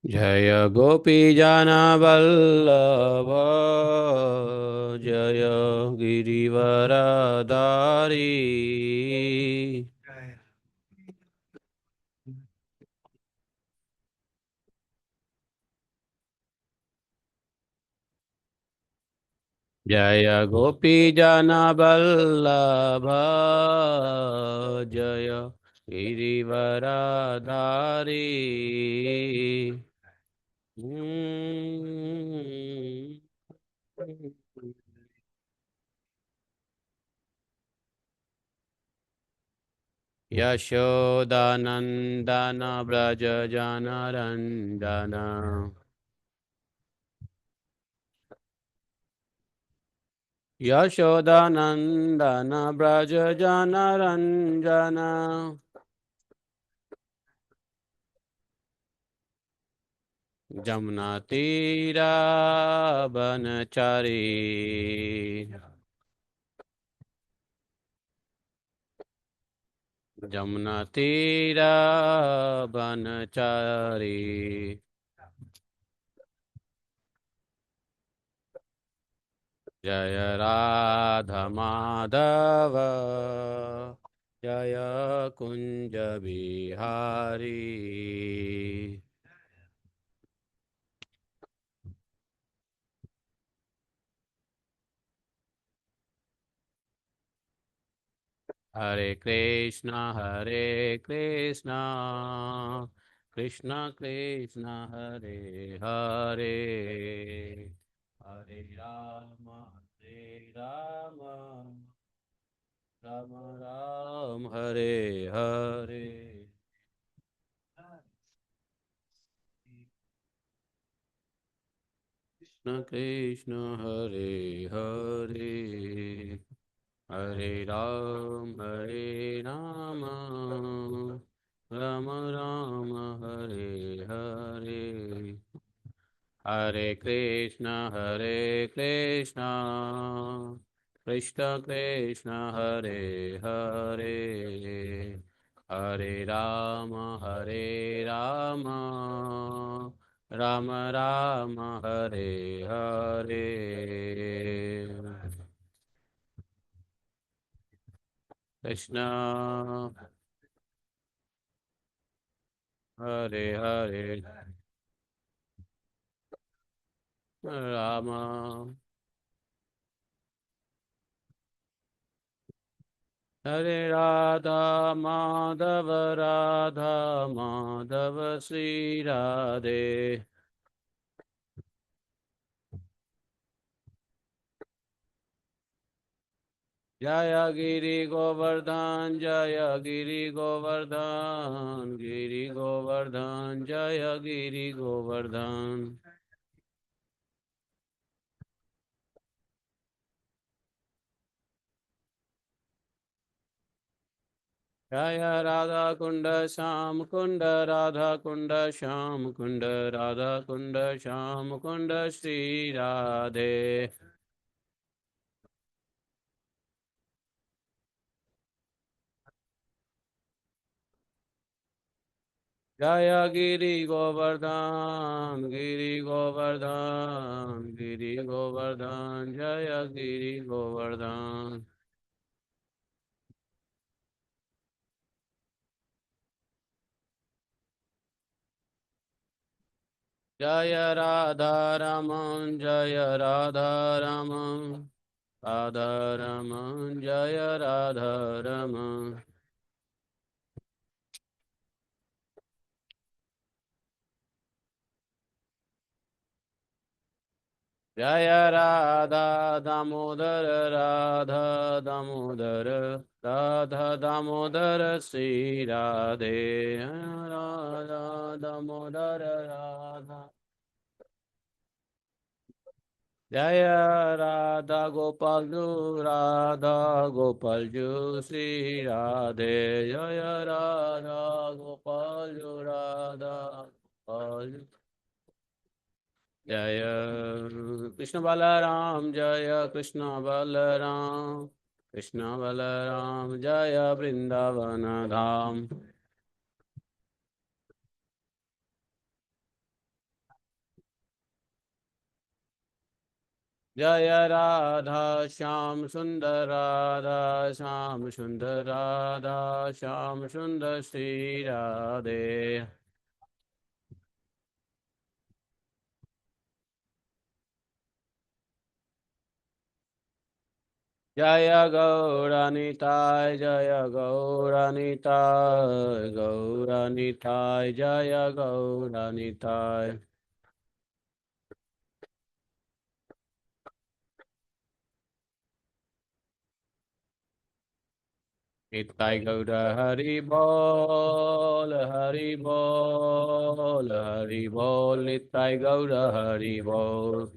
जय गोपीजनवल्लभ जय गिरिवरधारी जय गोपीजनवल्लभ जय गिरिवरधारी यशोदानन्दन व्रज जनरञ्जन यशोदानन्दन व्रज जनरञ्जन जमुना तीरा बनचरी जमुना तीरा बनचरी जय राधा माधव जय कुंज बिहारी हरे कृष्णा कृष्ण कृष्ण हरे हरे हरे राम राम राम हरे हरे कृष्ण कृष्ण हरे हरे हरे राम राम राम हरे हरे हरे कृष्ण कृष्ण कृष्ण हरे हरे हरे राम राम राम हरे हरे कृष्ण हरे हरे राम हरे राधा माधव श्री राधे जय गिरि गोवर्धन गिरि गोवर्धन जय गिरि गोवर्धन जय राधा कुंड श्याम कुंड राधा कुंड श्याम कुंड श्री राधे जय गिरि गोवर्धन जय गिरि गोवर्धन जय राधा रमन राधा रमन जय राधा रमन जय दामोदर राधा दामोदर श्री राधे राधा दामोदर राधा जय राधा गोपाल जू श्री राधे जय राधा गोपाल जू राधा गोपाल जय कृष्ण बलराम, जय कृष्ण बलराम, कृष्ण बलराम जय वृंदावन धाम। जय राधा श्याम सुंदर, राधा श्याम सुंदर, राधा श्याम सुंदर श्री राधे। जय गौरनिताय, जय गौरनिताय, गौरनिताय जय गौरनिताय। निताय गौर हरि बोल, हरि बोल, हरि बोल, निताय गौर हरि बोल।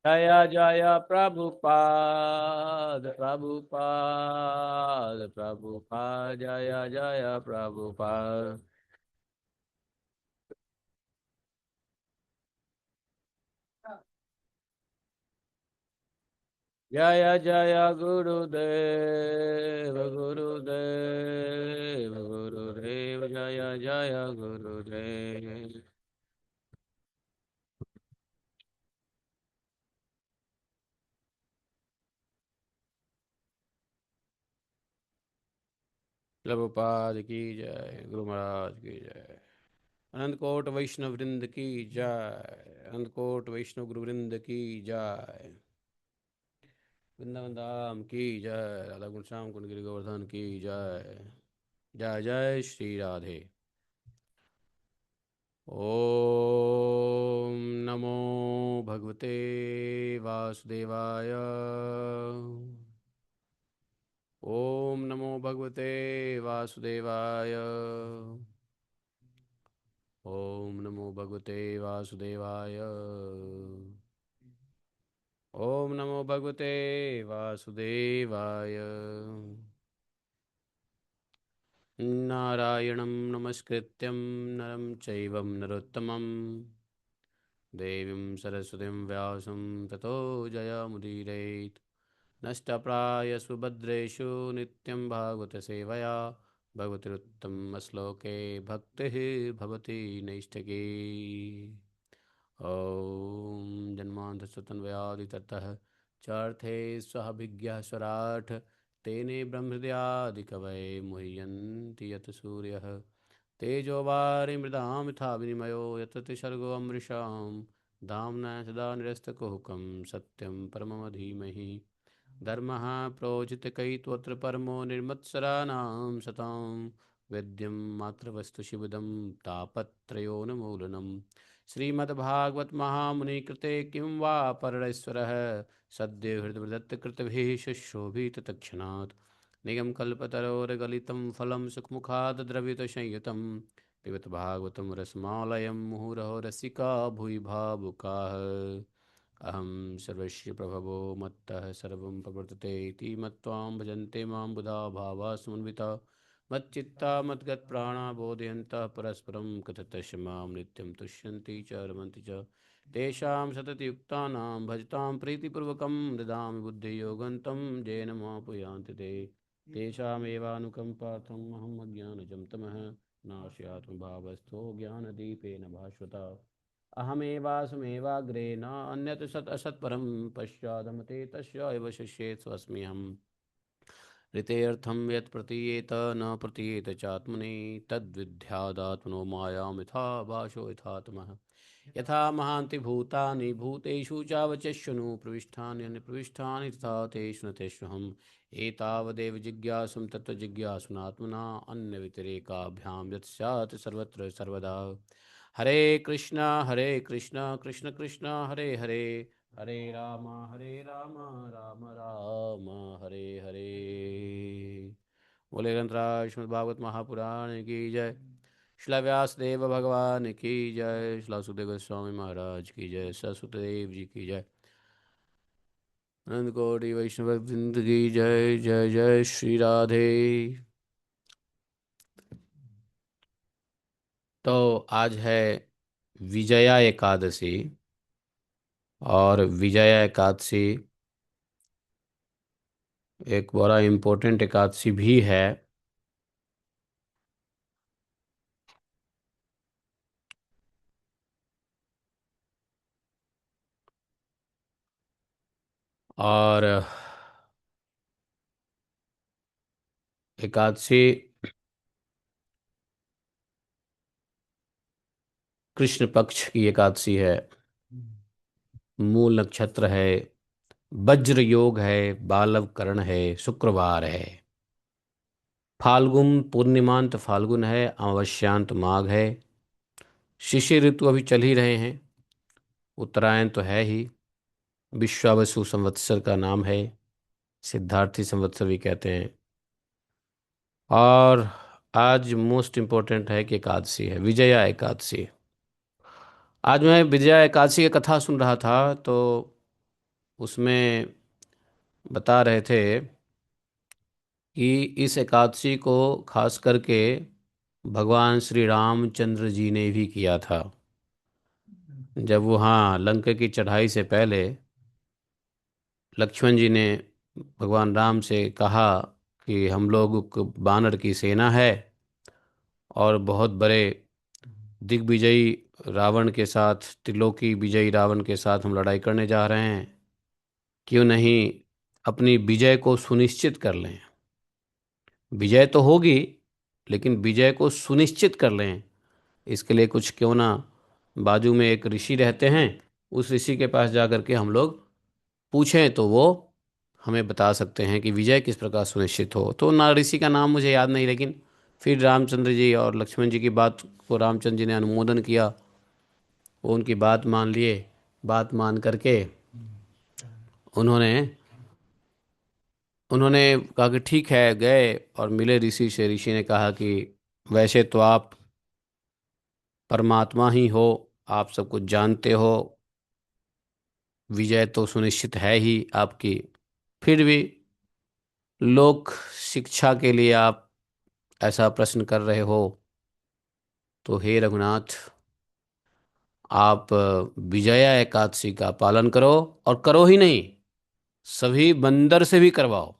जय जय प्रभुपाद, प्रभुपाद, प्रभुपाद, जय जय प्रभुपाद। जय जय गुरुदेव, गुरुदेव, गुरुदेव, जय जय गुरुदेव। प्रभुपाद की जय, गुरु महाराज की जय। अनंत कोट वैष्णव वृंद की जय, अनंत कोट वैष्णव गुरु वृंद की जय। वृंदावन धाम की जय, राधा कुंड श्याम कुंड गिरि गोवर्धन की जय। जय जय श्री राधे। ओम नमो भगवते वासुदेवाय। ओम नमो भगवते वासुदेवाय। ओम नमो भगवते वासुदेवाय। ओम नमो भगवते वासुदेवाय। नारायणं नमस्कृत्यं नरं चैव नरोत्तमं देवीं सरस्वतीं व्यासं ततो जयमुदीरयेत्। नष्टप्रायसु भद्रेषु नित्यं भागवतसेवया भगवतिरुत्तमश्लोके भक्तिः भवति नैष्ठिकी। ॐ जन्मान्तस्तन्वयादिततः चार्थे स्वभिज्ञः स्वराट् तेने ब्रह्महृदयादिकवये मुह्यन्ति यत् सूर्यः तेजो वारिमृदां यथा विनिमयो यतति सर्गो अमृषां धाम्ना सदा निरस्तकुहकं सत्यं परमं धीमहि। धर्मः प्रोजितकैत्वत्र परमो निर्मत्सराणां सतां वेद्यं मातृवस्तु शिवदं तापत्रयोन्मूलनं। श्रीमद्भागवत महामुनिकृते किं वा परमेश्वरः सद्यो हृदयदत्तकृतभिः शुश्रोभिततक्षणात् निगमकल्पतरोर्गलितं फलं सुखमुखाद् द्रवितसंयुतं पिबत भागवतं रसमालयं मुहुरहो रसिका भुवि भावुकाः। अहं सर्वस्य प्रभवो मत्तः सर्वं प्रवर्तते इति मत्वां भजन्ते मां बुधा भावा समन्विता मच्चित्ता मद्गतप्राणा बोधयन्तः परस्परं कथयतः मां नित्यं तुष्यन्ति च रमन्ति च तेषां सततयुक्तानां भजतां प्रीतिपूर्वकं ददामि बुद्धियोगन्तं येन मापुयान्ति ते तेषामेवानुकम्पार्थम् अहम् अज्ञानजं तमः नाशयात्मभावस्थो ज्ञानदीपेन भास्वता अहमेवासमेवाग्रे न अन्यत् सत् असत्परं पश्चादमते तस्य एव शिष्ये स्वस्मि अहम् ऋतेऽर्थं यत् प्रतीयेत न प्रतीयेत चात्मनि तद्विद्यादात्मनो मायां यथा भाषो यथात्मः यथा महान्ति भूतानि भूतेषु चावचश्यनु प्रविष्टानि अन्यप्रविष्टानि तथा तेषु न तेष्वहम् एतावदेव जिज्ञासुं तत्त्वजिज्ञासुनात्मना अन्यव्यतिरेकाभ्यां यत् स्यात् सर्वत्र सर्वदा। हरे कृष्ण कृष्ण कृष्ण हरे हरे, हरे हरे राम, राम राम हरे हरे। बोले गंतराज श्रीमद् भागवत महापुराण की जय। श्रील व्यासदेव भगवान की जय। श्रील सुखदेव गोस्वामी महाराज की जय। सरस्वती देव जी की जय। अनंत कोटि वैष्णव वृंद की जय। जय जय श्री राधे। तो आज है विजया एकादशी। और विजया एकादशी एक बड़ा इम्पोर्टेंट एकादशी भी है। और एकादशी कृष्ण पक्ष की एकादशी है। मूल नक्षत्र है, वज्र योग है, बालव करण है, शुक्रवार है। फाल्गुन पूर्णिमांत फाल्गुन है, अमावस्यांत माघ है। शिशिर ऋतु अभी चल ही रहे हैं। उत्तरायण तो है ही। विश्वावसु संवत्सर का नाम है। सिद्धार्थी संवत्सर भी कहते हैं। और आज मोस्ट इम्पोर्टेंट है कि एकादशी है, विजया एकादशी। आज मैं विजया एकादशी की कथा सुन रहा था, तो उसमें बता रहे थे कि इस एकादशी को खास करके भगवान श्री रामचंद्र जी ने भी किया था। जब वहाँ लंका की चढ़ाई से पहले लक्ष्मण जी ने भगवान राम से कहा कि हम लोग बानर की सेना है और बहुत बड़े दिग्विजयी रावण के साथ, त्रिलोकी विजयी रावण के साथ हम लड़ाई करने जा रहे हैं। क्यों नहीं अपनी विजय को सुनिश्चित कर लें। विजय तो होगी, लेकिन विजय को सुनिश्चित कर लें। इसके लिए कुछ क्यों ना, बाजू में एक ऋषि रहते हैं, उस ऋषि के पास जा कर के हम लोग पूछें तो वो हमें बता सकते हैं कि विजय किस प्रकार सुनिश्चित हो। तो ना ऋषि का नाम मुझे याद नहीं, लेकिन फिर रामचंद्र जी और लक्ष्मण जी की बात को रामचंद्र जी ने अनुमोदन किया। वो उनकी बात मान लिए। बात मान करके उन्होंने उन्होंने कहा कि ठीक है। गए और मिले ऋषि से। ऋषि ने कहा कि वैसे तो आप परमात्मा ही हो, आप सब कुछ जानते हो, विजय तो सुनिश्चित है ही आपकी। फिर भी लोक शिक्षा के लिए आप ऐसा प्रश्न कर रहे हो, तो हे रघुनाथ, आप विजया एकादशी का पालन करो। और करो ही नहीं, सभी बंदर से भी करवाओ।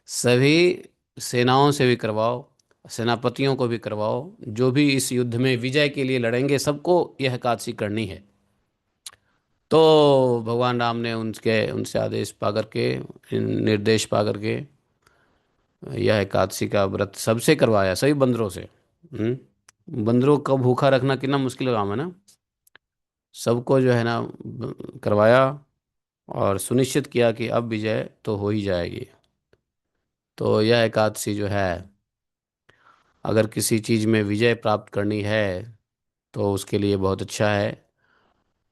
सभी सेनाओं से भी करवाओ, सेनापतियों को भी करवाओ। जो भी इस युद्ध में विजय के लिए लड़ेंगे, सबको यह एकादशी करनी है। तो भगवान राम ने उनके उनसे आदेश पा करके, निर्देश पा करके यह एकादशी का व्रत सबसे करवाया, सभी बंदरों से। बंदरों को भूखा रखना कितना मुश्किल काम है ना। सबको जो है ना करवाया और सुनिश्चित किया कि अब विजय तो हो ही जाएगी। तो यह एकादशी जो है, अगर किसी चीज़ में विजय प्राप्त करनी है तो उसके लिए बहुत अच्छा है।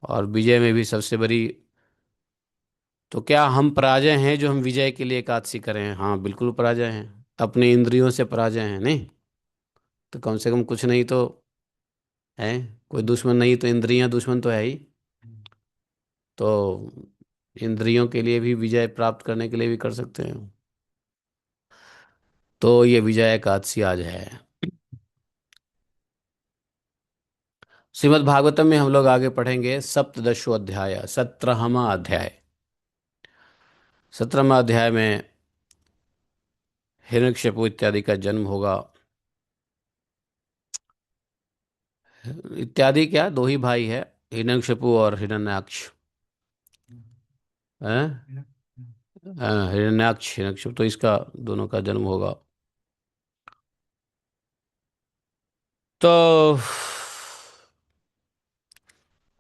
और विजय में भी सबसे बड़ी, तो क्या हम पराजय हैं जो हम विजय के लिए एकादशी करें? हाँ, बिल्कुल पराजय हैं। अपने इंद्रियों से पराजय हैं नहीं, तो कम से कम कुछ नहीं तो है। कोई दुश्मन नहीं तो इंद्रियां दुश्मन तो है ही। तो इंद्रियों के लिए भी विजय प्राप्त करने के लिए भी कर सकते हैं। तो ये विजय एकादशी आज है। श्रीमद् भागवतम में हम लोग आगे पढ़ेंगे सप्तदशो अध्याय, 17वां अध्याय। 17वां अध्याय में हिरण्यकशिपु इत्यादि का जन्म होगा। इत्यादि क्या, दो ही भाई है, हिरण्यकशिपु और हिरण्याक्ष। हैं? हाँ, हिरण्याक्ष हिरण्यकशिपु, तो इसका दोनों का जन्म होगा। तो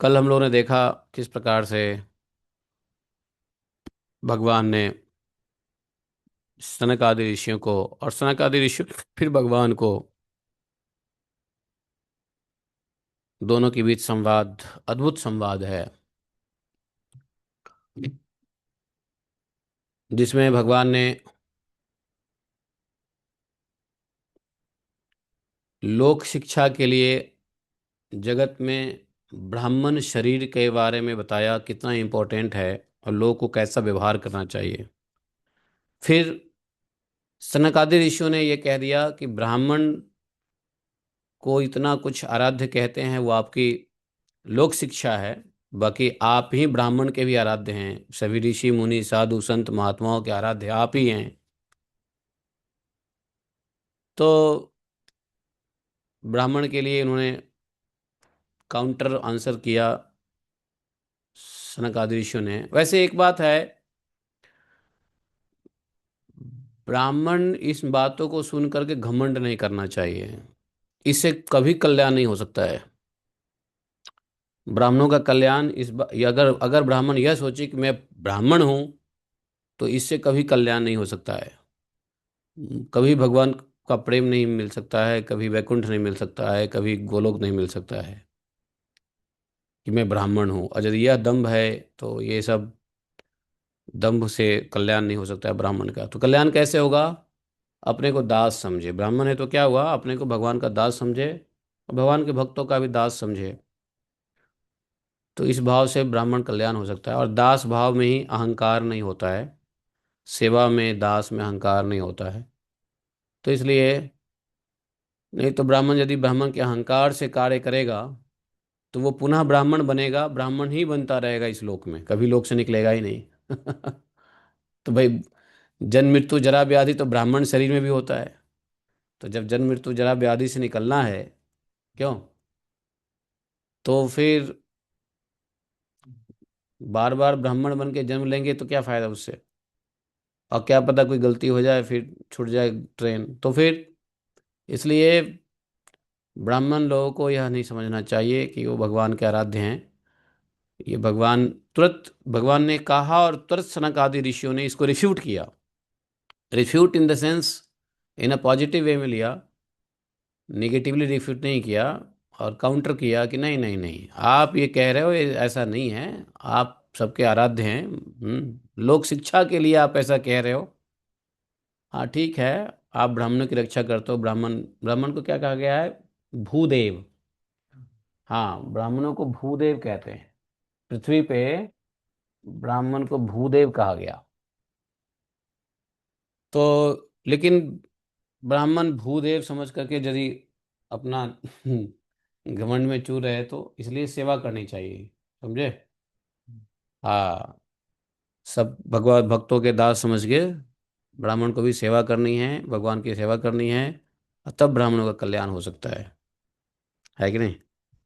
कल हम लोगों ने देखा किस प्रकार से भगवान ने सनक आदि ऋषियों को, और सनक आदि ऋषि फिर भगवान को, दोनों के बीच संवाद, अद्भुत संवाद है, जिसमें भगवान ने लोक शिक्षा के लिए जगत में ब्राह्मण शरीर के बारे में बताया, कितना इम्पोर्टेंट है। और लोगों को कैसा व्यवहार करना चाहिए। फिर सनकादि ऋषियों ने यह कह दिया कि ब्राह्मण को इतना कुछ आराध्य कहते हैं, वो आपकी लोक शिक्षा है। बाकी आप ही ब्राह्मण के भी आराध्य हैं, सभी ऋषि मुनि साधु संत महात्माओं के आराध्य आप ही हैं। तो ब्राह्मण के लिए उन्होंने काउंटर आंसर किया सनकादि ऋषियों ने। वैसे एक बात है, ब्राह्मण इस बातों को सुन करके घमंड नहीं करना चाहिए, इससे कभी कल्याण नहीं हो सकता है। ब्राह्मणों का कल्याण ये अगर अगर ब्राह्मण यह सोचे कि मैं ब्राह्मण हूं, तो इससे कभी कल्याण नहीं हो सकता है। कभी भगवान का प्रेम नहीं मिल सकता है, कभी वैकुंठ नहीं मिल सकता है, कभी गोलोक नहीं मिल सकता है कि मैं ब्राह्मण हूँ। और यदि यह दंभ है तो ये सब दंभ से कल्याण नहीं हो सकता है ब्राह्मण का। तो कल्याण कैसे होगा? अपने को दास समझे, ब्राह्मण है तो क्या हुआ, अपने को भगवान का दास समझे और भगवान के भक्तों का भी दास समझे। तो इस भाव से ब्राह्मण कल्याण हो सकता है। और दास भाव में ही अहंकार नहीं होता है, सेवा में दास में अहंकार नहीं होता है। तो इसलिए, नहीं तो ब्राह्मण यदि ब्राह्मण के अहंकार से कार्य करेगा तो वो पुनः ब्राह्मण बनेगा, ब्राह्मण ही बनता रहेगा इस लोक में, कभी लोक से निकलेगा ही नहीं। तो भाई, जन्म मृत्यु जरा व्याधि तो ब्राह्मण शरीर में भी होता है। तो जब जन्म मृत्यु जरा व्याधि से निकलना है, क्यों, तो फिर बार बार ब्राह्मण बन के जन्म लेंगे तो क्या फायदा उससे। और क्या पता कोई गलती हो जाए, फिर छूट जाए ट्रेन, तो फिर इसलिए ब्राह्मण लोगों को यह नहीं समझना चाहिए कि वो भगवान के आराध्य हैं। ये भगवान तुरंत भगवान ने कहा और तुरंत सनक आदि ऋषियों ने इसको रिफ्यूट किया। Refute in the sense, in a positive way में लिया, निगेटिवली रिफ्यूट नहीं किया। और काउंटर किया कि नहीं नहीं नहीं, आप ये कह रहे हो ये ऐसा नहीं है, आप सबके आराध्य हैं। लोक शिक्षा के लिए आप ऐसा कह रहे हो। हाँ ठीक है, आप ब्राह्मणों की रक्षा करते हो। ब्राह्मण ब्राह्मण को क्या कहा गया है? भूदेव। हाँ, ब्राह्मणों को भूदेव कहते हैं। पृथ्वी पे ब्राह्मण को भूदेव कहा गया। तो लेकिन ब्राह्मण भूदेव समझ करके यदि अपना घमंड में चूर रहे तो इसलिए सेवा करनी चाहिए, समझे। हाँ, सब भगवान भक्तों के दास समझ के ब्राह्मण को भी सेवा करनी है, भगवान की सेवा करनी है, और तब ब्राह्मणों का कल्याण हो सकता है कि नहीं।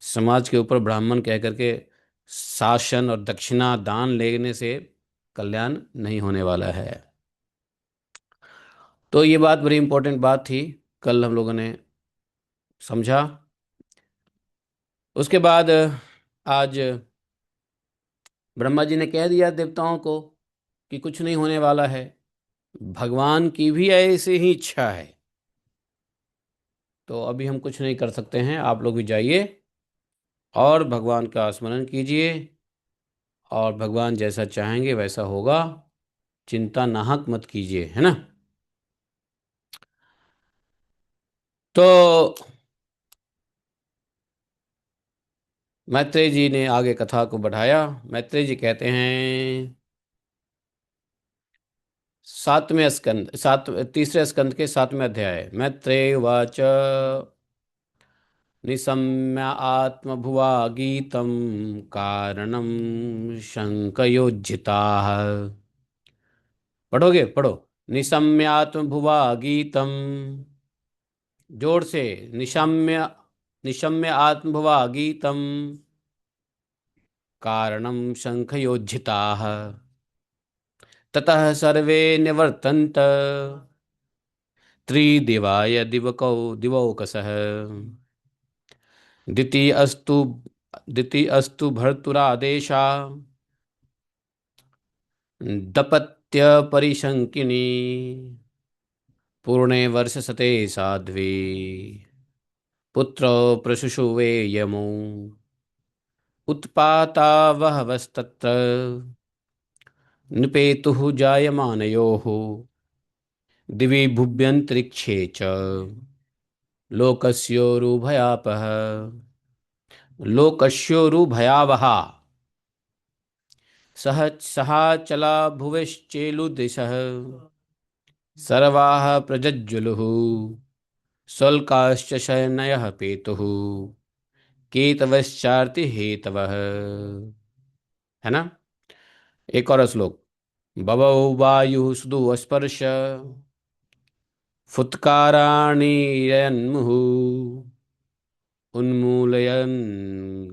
समाज के ऊपर ब्राह्मण कह करके शासन और दक्षिणा दान लेने से कल्याण नहीं होने वाला है। तो ये बात बड़ी इंपॉर्टेंट बात थी, कल हम लोगों ने समझा। उसके बाद आज ब्रह्मा जी ने कह दिया देवताओं को कि कुछ नहीं होने वाला है, भगवान की भी ऐसे ही इच्छा है। तो अभी हम कुछ नहीं कर सकते हैं, आप लोग भी जाइए और भगवान का स्मरण कीजिए, और भगवान जैसा चाहेंगे वैसा होगा। चिंता नाहक मत कीजिए, है ना। तो मैत्रेय जी ने आगे कथा को बढ़ाया। मैत्रेय जी कहते हैं, सातवें स्कंद तीसरे स्कंद के सातवें अध्याय, मैत्रेय उवाच निशम्य आत्मभुवा गीतं कारणं शंकयोज्जिताः। पढ़ोगे, पढ़ो। निशम्यात्मभुवा गीतं, जोर से। निशम्य निशम्य आत्मभुवा गीतं कारणं शंखयोज्झिताः। ततः सर्वे निवर्तन्त त्रिदिवाय दिवौकसः। द्वितीयस्तु द्वितीयस्तु भर्तुरादेशा दपत्य परिशंकिनी पूर्णे वर्षसते साध्वी पुत्र प्रशुषुवे यमो उत्पाता बहवस्तत्र निपेतुः जायमानयोः दिवि भुव्यन्तरिक्षे च लोकस्योरुभयापः लोकस्योरुभयावहा। सह सहाचला भुवश्चेलुदिशः सर्वाः प्रज्वलुः शुल्काश्च शयनयः पेतुः केतवश्चार्ति हेतवः। है ना। एक और श्लोक। बभौ वायुः सुदुःस्पर्श फुत्काराणि उन्मूलयन्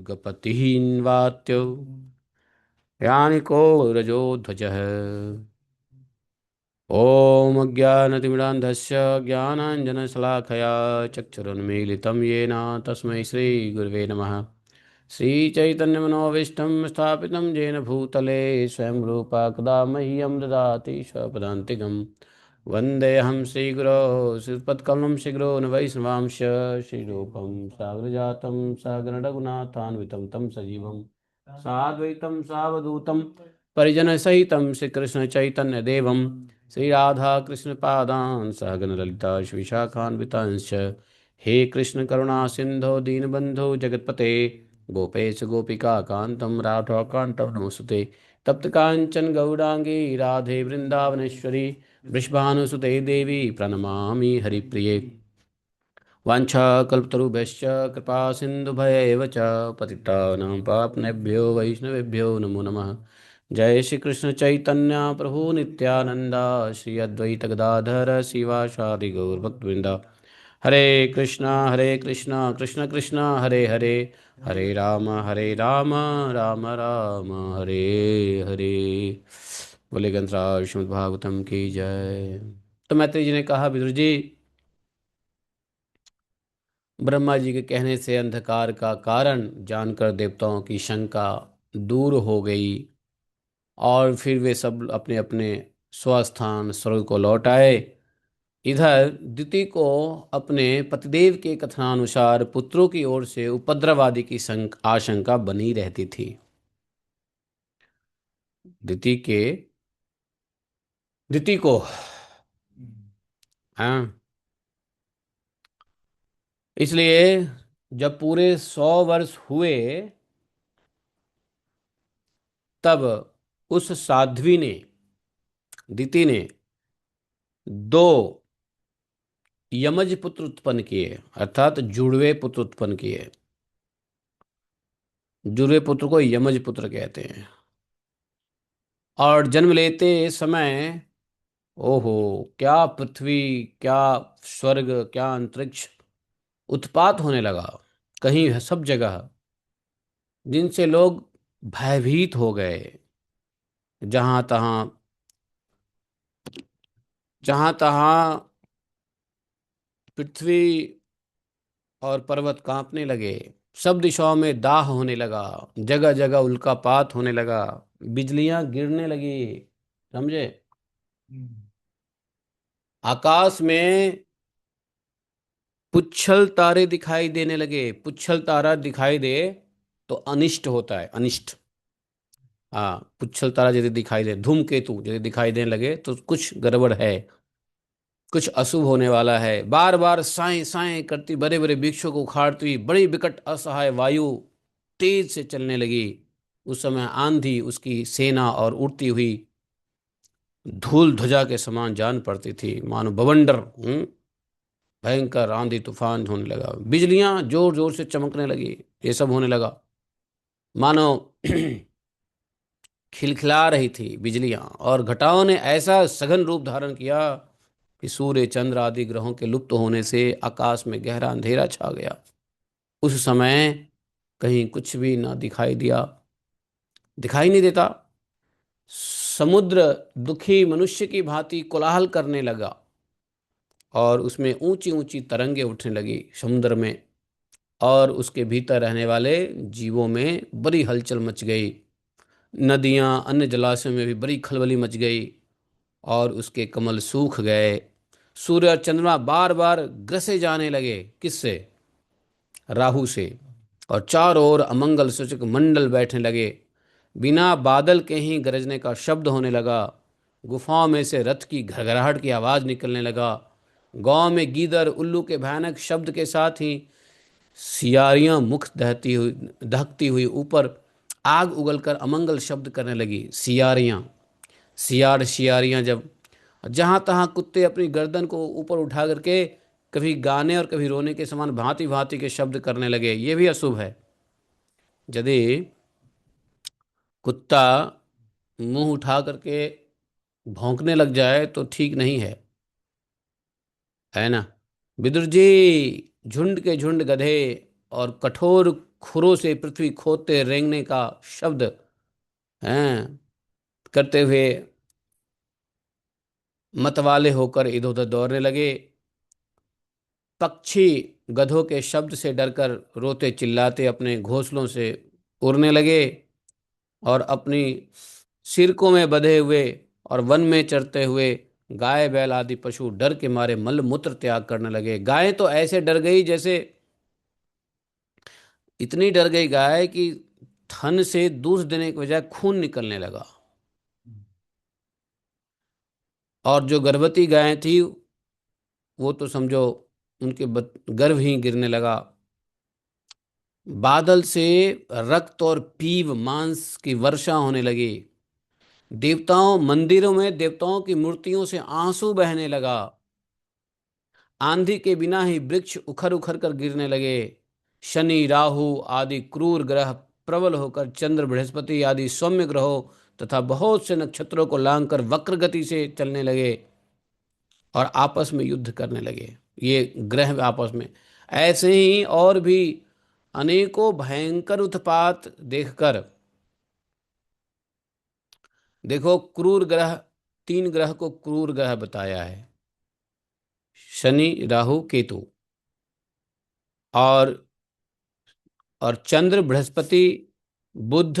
गपतिः वात्यो यानिको रजो ध्वजः। ॐ अज्ञानतिमिरान्धस्य ज्ञानाञ्जनशलाखया चक्षुरुन्मीलितं येन तस्मै श्रीगुरवे नमः। श्रीचैतन्यमनोभीष्टं स्थापितं येन भूतले स्वयं रूपा कदा मह्यं ददाति स्वपदान्तिकं। वन्देऽहं श्रीगुरो श्रीपत्कमलं शीघ्रो न वैष्णवांश श्रीरूपं सागरजातं सागररघुनाथान्वितं तं सजीवं साद्वैतं सावधूतं परिजनसहितं श्रीकृष्णचैतन्यदेवं श्रीराधाकृष्णपादान् सहगणललिता श्रीशाखान्वितांश्च। हे कृष्ण करुणा सिंधो दीनबंधो जगतपते गोपेश गोपिका कांतम राधा कांतम नमोस्तुते। तप्त कांचन गौरांगी राधे वृंदावनेश्वरी वृषभानुसुते देवी प्रणमामि हरिप्रिये। वाञ्छाकल्पतरुभ्यश्च कृपा सिन्धुभयैव च पतितानां पाप्नेभ्यो वैष्णवेभ्यो नमो नमः। जय श्री कृष्ण चैतन्य प्रभु नित्यानंदा श्री अद्वैत गदाधर शिवासादि गौरभक्तवृंदा। हरे कृष्णा कृष्ण कृष्ण हरे हरे हरे राम राम राम हरे हरे। बोले गंधराज श्रीमद् भागवतम की जय। तो मैत्री जी ने कहा, विदुर जी, ब्रह्मा जी के कहने से अंधकार का कारण जानकर देवताओं की शंका दूर हो गई और फिर वे सब अपने अपने स्वस्थान स्वर्ग को लौट आए। इधर दिति को अपने पतिदेव के कथनानुसार पुत्रों की ओर से उपद्रव आदि की आशंका बनी रहती थी। दिति के दिति को हाँ, इसलिए जब पूरे 100 वर्ष हुए तब उस साध्वी ने, दिति ने, दो यमज पुत्र उत्पन्न किए, अर्थात जुड़वे पुत्र उत्पन्न किए। जुड़वे पुत्र को यमज पुत्र कहते हैं। और जन्म लेते समय ओहो, क्या पृथ्वी, क्या स्वर्ग, क्या अंतरिक्ष, उत्पात होने लगा कहीं सब जगह, जिनसे लोग भयभीत हो गए। जहां तहां जहां तहां पृथ्वी और पर्वत कांपने लगे, सब दिशाओं में दाह होने लगा, जगह जगह उल्कापात होने लगा, बिजलियां गिरने लगी। समझे। आकाश में पुच्छल तारे दिखाई देने लगे। पुच्छल तारा दिखाई दे तो अनिष्ट होता है, अनिष्ट। हाँ, पुच्छल तारा यदि दिखाई दे, धूमकेतु यदि दिखाई देने लगे तो कुछ गड़बड़ है, कुछ अशुभ होने वाला है। बार बार साएं साएं करती बड़े बड़े वृक्षों को उखाड़ती हुई बड़ी विकट असहाय वायु तेज से चलने लगी। उस समय आंधी उसकी सेना और उड़ती हुई धूल ध्वजा के समान जान पड़ती थी, मानो बवंडर। भयंकर आंधी तूफान होने लगा, बिजलियां जोर जोर से चमकने लगी। ये सब होने लगा मानो खिलखिला रही थी बिजलियां। और घटाओं ने ऐसा सघन रूप धारण किया कि सूर्य चंद्र आदि ग्रहों के लुप्त होने से आकाश में गहरा अंधेरा छा गया। उस समय कहीं कुछ भी ना दिखाई दिया, दिखाई नहीं देता। समुद्र दुखी मनुष्य की भांति कोलाहल करने लगा और उसमें ऊंची ऊंची तरंगे उठने लगी समुद्र में, और उसके भीतर रहने वाले जीवों में बड़ी हलचल मच गई। नदियां, अन्य जलाशयों में भी बड़ी खलबली मच गई और उसके कमल सूख गए। सूर्य और चंद्रमा बार बार ग्रसे जाने लगे। किससे? राहु से। और चारों ओर अमंगल सूचक मंडल बैठने लगे। बिना बादल के ही गरजने का शब्द होने लगा। गुफाओं में से रथ की घरघराहट की आवाज निकलने लगा। गांव में गीदड़ उल्लू के भयानक शब्द के साथ ही सियारियां मुख दहती हुई दहकती हुई ऊपर आग उगलकर अमंगल शब्द करने लगी। सियारियां, सियार शियारियां जब जहां तहां कुत्ते अपनी गर्दन को ऊपर उठा करके कभी गाने और कभी रोने के समान भांति भांति के शब्द करने लगे, ये भी अशुभ है। यदि कुत्ता मुंह उठा करके भौंकने लग जाए तो ठीक नहीं है ना। विदुर जी, झुंड के झुंड गधे और कठोर खुरों से पृथ्वी खोदते रेंगने का शब्द हैं करते हुए मतवाले होकर इधर उधर दौड़ने लगे। पक्षी गधों के शब्द से डरकर रोते चिल्लाते अपने घोंसलों से उड़ने लगे, और अपनी सिरकों में बंधे हुए और वन में चरते हुए गाय बैल आदि पशु डर के मारे मल मूत्र त्याग करने लगे। गाय तो ऐसे डर गई जैसे, इतनी डर गई गाय कि थन से दूध देने के बजाय खून निकलने लगा। और जो गर्भवती गायें थी वो तो समझो उनके गर्भ ही गिरने लगा। बादल से रक्त और पीव मांस की वर्षा होने लगी। देवताओं, मंदिरों में देवताओं की मूर्तियों से आंसू बहने लगा। आंधी के बिना ही वृक्ष उखड़ उखड़ कर गिरने लगे। शनि राहु आदि क्रूर ग्रह प्रबल होकर चंद्र बृहस्पति आदि सौम्य ग्रहों तथा बहुत से नक्षत्रों को लांघकर वक्र गति से चलने लगे और आपस में युद्ध करने लगे। ये ग्रह आपस में, ऐसे ही और भी अनेकों भयंकर उत्पात देखकर, देखो क्रूर ग्रह, तीन ग्रह को क्रूर ग्रह बताया है, शनि राहु केतु। और चंद्र बृहस्पति बुध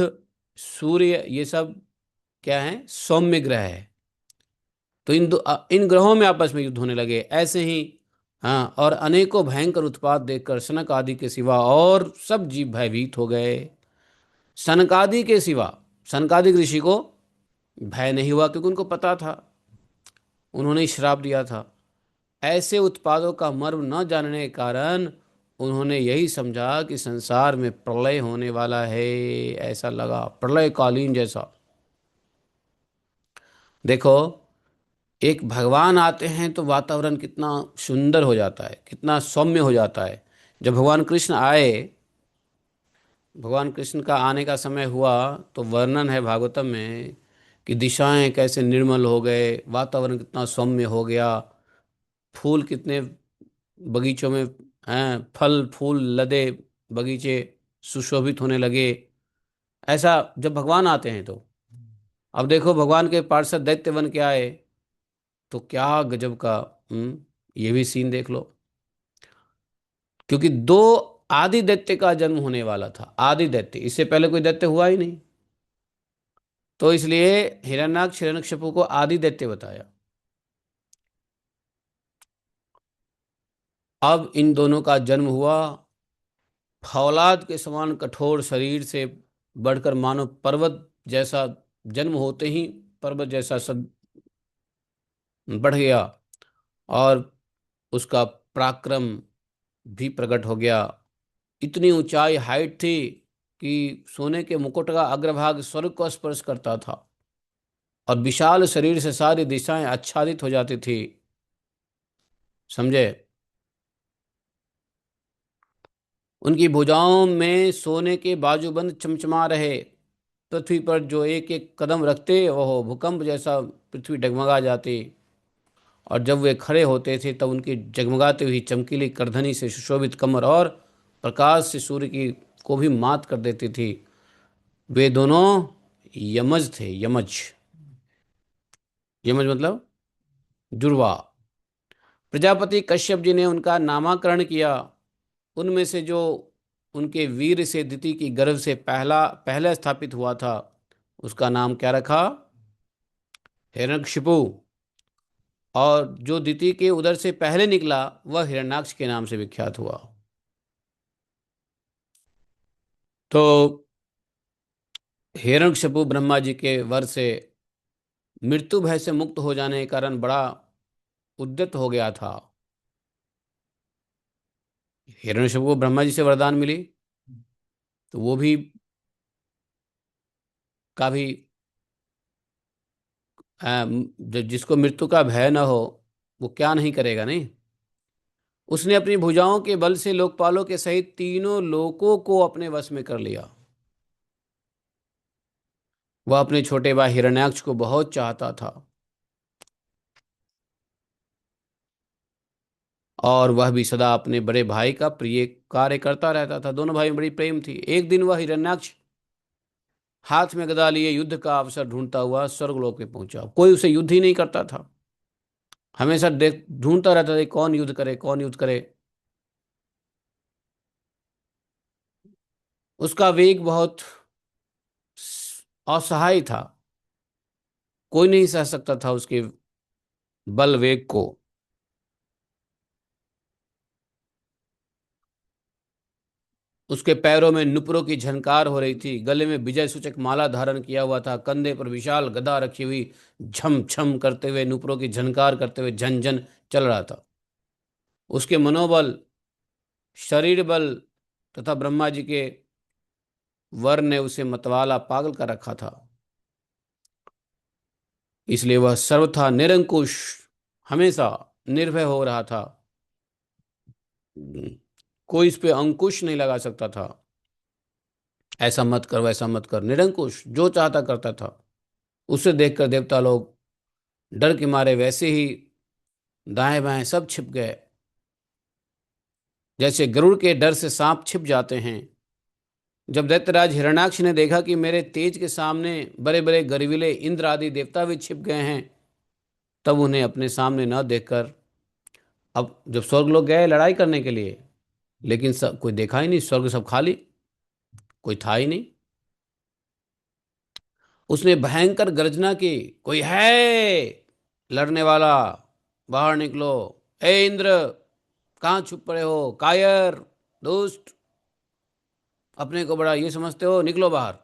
सूर्य, ये सब क्या है, सौम्य ग्रह है। तो इन ग्रहों में आपस में युद्ध होने लगे ऐसे ही। हाँ, और अनेकों भयंकर उत्पात देखकर सनक आदि के सिवा और सब जीव भयभीत हो गए। सनकादि के सिवा, सनकादिक ऋषि को भय नहीं हुआ क्योंकि उनको पता था, उन्होंने ही श्राप दिया था। ऐसे उत्पादों का मर्म न जानने के कारण उन्होंने यही समझा कि संसार में प्रलय होने वाला है। ऐसा लगा प्रलय कालीन जैसा। देखो, एक भगवान आते हैं तो वातावरण कितना सुंदर हो जाता है, कितना सौम्य हो जाता है। जब भगवान कृष्ण आए, भगवान कृष्ण का आने का समय हुआ तो वर्णन है भागवतम में कि दिशाएं कैसे निर्मल हो गए, वातावरण कितना सौम्य हो गया, फूल कितने बगीचों में हैं, फल फूल लदे बगीचे सुशोभित होने लगे। ऐसा जब भगवान आते हैं तो अब देखो भगवान के पार्षद दैत्य बन के आए तो क्या गजब का, ये भी सीन देख लो। क्योंकि दो आदि दैत्य का जन्म होने वाला था, आदि दैत्य, इससे पहले कोई दैत्य हुआ ही नहीं। तो इसलिए हिरण्याक्ष हिरण्यकशिपु को आदि दैत्य बताया। अब इन दोनों का जन्म हुआ, फौलाद के समान कठोर शरीर से बढ़कर मानो पर्वत जैसा, जन्म होते ही पर्वत जैसा सब बढ़ गया, और उसका पराक्रम भी प्रकट हो गया। इतनी ऊंचाई हाइट थी कि सोने के मुकुट का अग्रभाग स्वर्ग को स्पर्श करता था, और विशाल शरीर से सारी दिशाएं आच्छादित हो जाती थी। समझे? उनकी भुजाओं में सोने के बाजूबंद चमचमा रहे। पृथ्वी पर जो एक एक कदम रखते वह भूकंप जैसा पृथ्वी डगमगा जाती, और जब वे खड़े होते थे तब उनकी जगमगाती हुई चमकीली करधनी से सुशोभित कमर और प्रकाश से सूर्य की को भी मात कर देती थी। वे दोनों यमज थे, यमज। यमज मतलब जुड़वा। प्रजापति कश्यप जी ने उनका नामकरण किया। उनमें से जो उनके वीर से दिति की गर्भ से पहला स्थापित हुआ था उसका नाम क्या रखा? हिरण्यकशिपु। और जो दिति के उदर से पहले निकला वह हिरण्याक्ष के नाम से विख्यात हुआ। तो हिरण्यकशिपु ब्रह्मा जी के वर से मृत्यु भय से मुक्त हो जाने के कारण बड़ा उद्यत हो गया था। हिरण्यकशिपु को ब्रह्मा जी से वरदान मिली तो वो भी का भी जिसको मृत्यु का भय न हो, वो क्या नहीं करेगा, नहीं। उसने अपनी भुजाओं के बल से लोकपालों के सहित तीनों लोकों को अपने वश में कर लिया। वह अपने छोटे भाई हिरण्याक्ष को बहुत चाहता था, और वह भी सदा अपने बड़े भाई का प्रिय कार्य करता रहता था। दोनों भाई में बड़ी प्रेम थी। एक दिन वह हिरण्याक्ष हाथ में गदा लिए युद्ध का अवसर ढूंढता हुआ स्वर्गलोक में पहुंचा। कोई उसे युद्ध ही नहीं करता था, हमेशा देख ढूंढता रहता था कौन युद्ध करे, कौन युद्ध करे। उसका वेग बहुत असहाय था, कोई नहीं सह सकता था उसके बल वेग को। उसके पैरों में नुपुरों की झनकार हो रही थी, गले में विजय सूचक माला धारण किया हुआ था, कंधे पर विशाल गदा रखी हुई झम झम करते हुए, नुपुरों की झनकार करते हुए झन झन चल रहा था। उसके मनोबल, शरीर बल तथा ब्रह्मा जी के वर ने उसे मतवाला पागल कर रखा था। इसलिए वह सर्वथा निरंकुश, हमेशा निर्भय हो रहा था। कोई इस पे अंकुश नहीं लगा सकता था। ऐसा मत कर, वैसा मत कर, निरंकुश जो चाहता करता था। उसे देखकर देवता लोग डर के मारे वैसे ही दाएं बाएं सब छिप गए, जैसे गरुड़ के डर से सांप छिप जाते हैं। जब दैत्यराज हिरण्याक्ष ने देखा कि मेरे तेज के सामने बड़े बड़े गर्विले इंद्र आदि देवता भी छिप गए हैं, तब उन्हें अपने सामने न देखकर, अब जब स्वर्ग लोग गए लड़ाई करने के लिए, लेकिन सब कोई देखा ही नहीं, स्वर्ग सब खाली, कोई था ही नहीं। उसने भयंकर गर्जना की, कोई है लड़ने वाला, बाहर निकलो। ए इंद्र, कहाँ छुप पड़े हो, कायर, दुष्ट, अपने को बड़ा ये समझते हो, निकलो बाहर।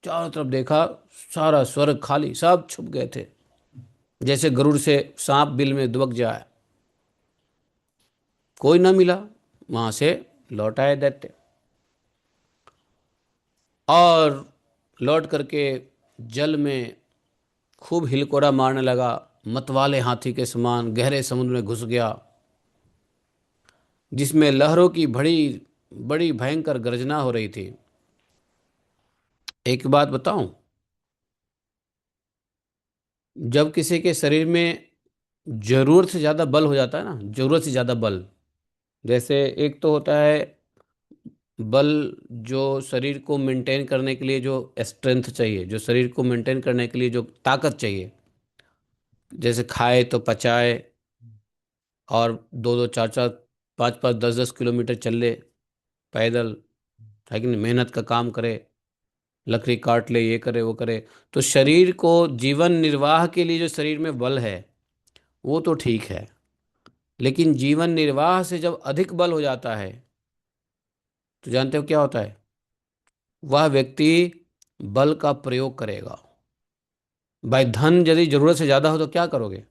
चारों तरफ देखा, सारा स्वर्ग खाली, सब छुप गए थे, जैसे गरुड़ से सांप बिल में दुबक जाए। कोई ना मिला, वहां से लौट आए दैत्य। और लौट करके जल में खूब हिलकोरा मारने लगा, मतवाले हाथी के समान गहरे समुद्र में घुस गया, जिसमें लहरों की बड़ी बड़ी भयंकर गर्जना हो रही थी। एक बात बताऊं, जब किसी के शरीर में जरूरत से ज़्यादा बल हो जाता है ना, जरूरत से ज़्यादा बल, जैसे एक तो होता है बल जो शरीर को मेंटेन करने के लिए, जो स्ट्रेंथ चाहिए, जो शरीर को मेंटेन करने के लिए जो ताकत चाहिए, जैसे खाए तो पचाए, और दो दो चार चार पाँच पाँच 10 10 किलोमीटर चल ले पैदल, है कि नहीं, मेहनत का काम करे, लकड़ी काट ले, ये करे वो करे। तो शरीर को जीवन निर्वाह के लिए जो शरीर में बल है वो तो ठीक है, लेकिन जीवन निर्वाह से जब अधिक बल हो जाता है, तो जानते हो क्या होता है? वह व्यक्ति बल का प्रयोग करेगा। भाई धन यदि जरूरत से ज्यादा हो तो क्या करोगे?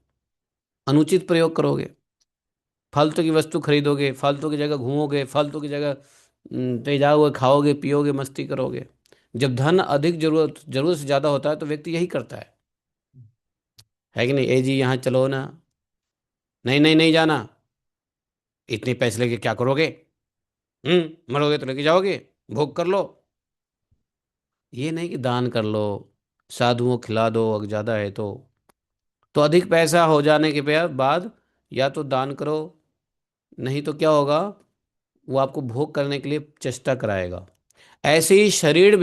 अनुचित प्रयोग करोगे, फालतू की वस्तु खरीदोगे, फालतू की जगह घूमोगे, फालतू की जगह कहीं जाओगे, खाओगे पियोगे, मस्ती करोगे। जब धन अधिक जरूरत जरूरत से ज्यादा होता है तो व्यक्ति यही करता है कि नहीं? ए जी यहाँ चलो ना, नहीं नहीं नहीं जाना, इतने पैसे लेके क्या करोगे, मरोगे तो लेके जाओगे, भोग कर लो। ये नहीं कि दान कर लो, साधुओं को खिला दो अगर ज्यादा है तो अधिक पैसा हो जाने के बाद या तो दान करो, नहीं तो क्या होगा, वो आपको भोग करने के लिए चेष्टा कराएगा। ऐसे ही शरीर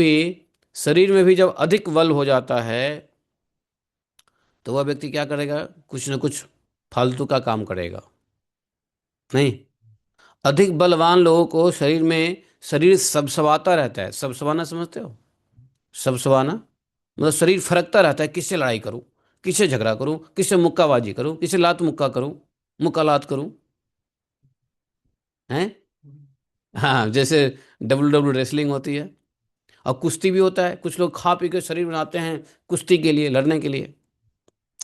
में भी जब अधिक बल हो जाता है, तो वह व्यक्ति क्या करेगा, कुछ न कुछ फालतू का काम करेगा। नहीं, अधिक बलवान लोगों को शरीर सबसवाता रहता है। सबसवाना समझते हो? सबसवाना मतलब शरीर फरकता रहता है, किससे लड़ाई करूं, किससे झगड़ा करूं, किससे मुक्काबाजी करूं, किससे लात मुक्का करूं, मुक्का लात करूं, हैं? हाँ, जैसे डब्ल्यू डब्ल्यू रेसलिंग होती है, और कुश्ती भी होता है। कुछ लोग खा पी के शरीर बनाते हैं कुश्ती के लिए, लड़ने के लिए,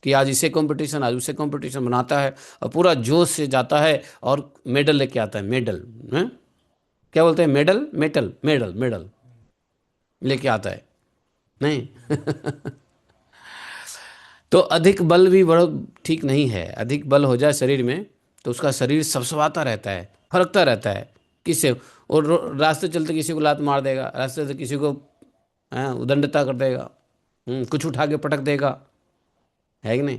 कि आज इसे कंपटीशन, आज उसे कंपटीशन बनाता है, और पूरा जोश से जाता है और मेडल लेके आता है, मेडल, हैं? क्या बोलते हैं, मेडल, मेटल, मेडल, मेडल लेके आता है। नहीं। तो अधिक बल भी बड़ा ठीक नहीं है। अधिक बल हो जाए शरीर में तो उसका शरीर सबसबाता रहता है, फरकता रहता है किससे। और रास्ते चलते किसी को लात मार देगा, रास्ते से किसी को उदंडता कर देगा, कुछ उठा के पटक देगा, है कि नहीं।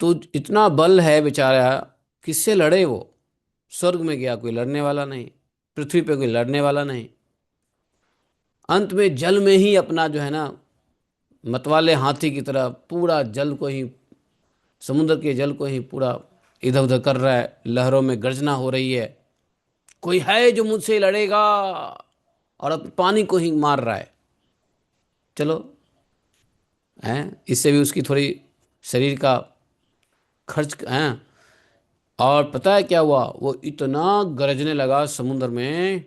तो इतना बल है बेचारा, किससे लड़े वो। स्वर्ग में गया, कोई लड़ने वाला नहीं। पृथ्वी पे कोई लड़ने वाला नहीं। अंत में जल में ही अपना जो है ना, मतवाले हाथी की तरह पूरा जल को ही, समुद्र के जल को ही पूरा इधर उधर कर रहा है। लहरों में गर्जना हो रही है, कोई है जो मुझसे लड़ेगा, और अब पानी को ही मार रहा है। चलो, हैं, इससे भी उसकी थोड़ी शरीर का खर्च हैं। और पता है क्या हुआ, वो इतना गरजने लगा समुद्र में,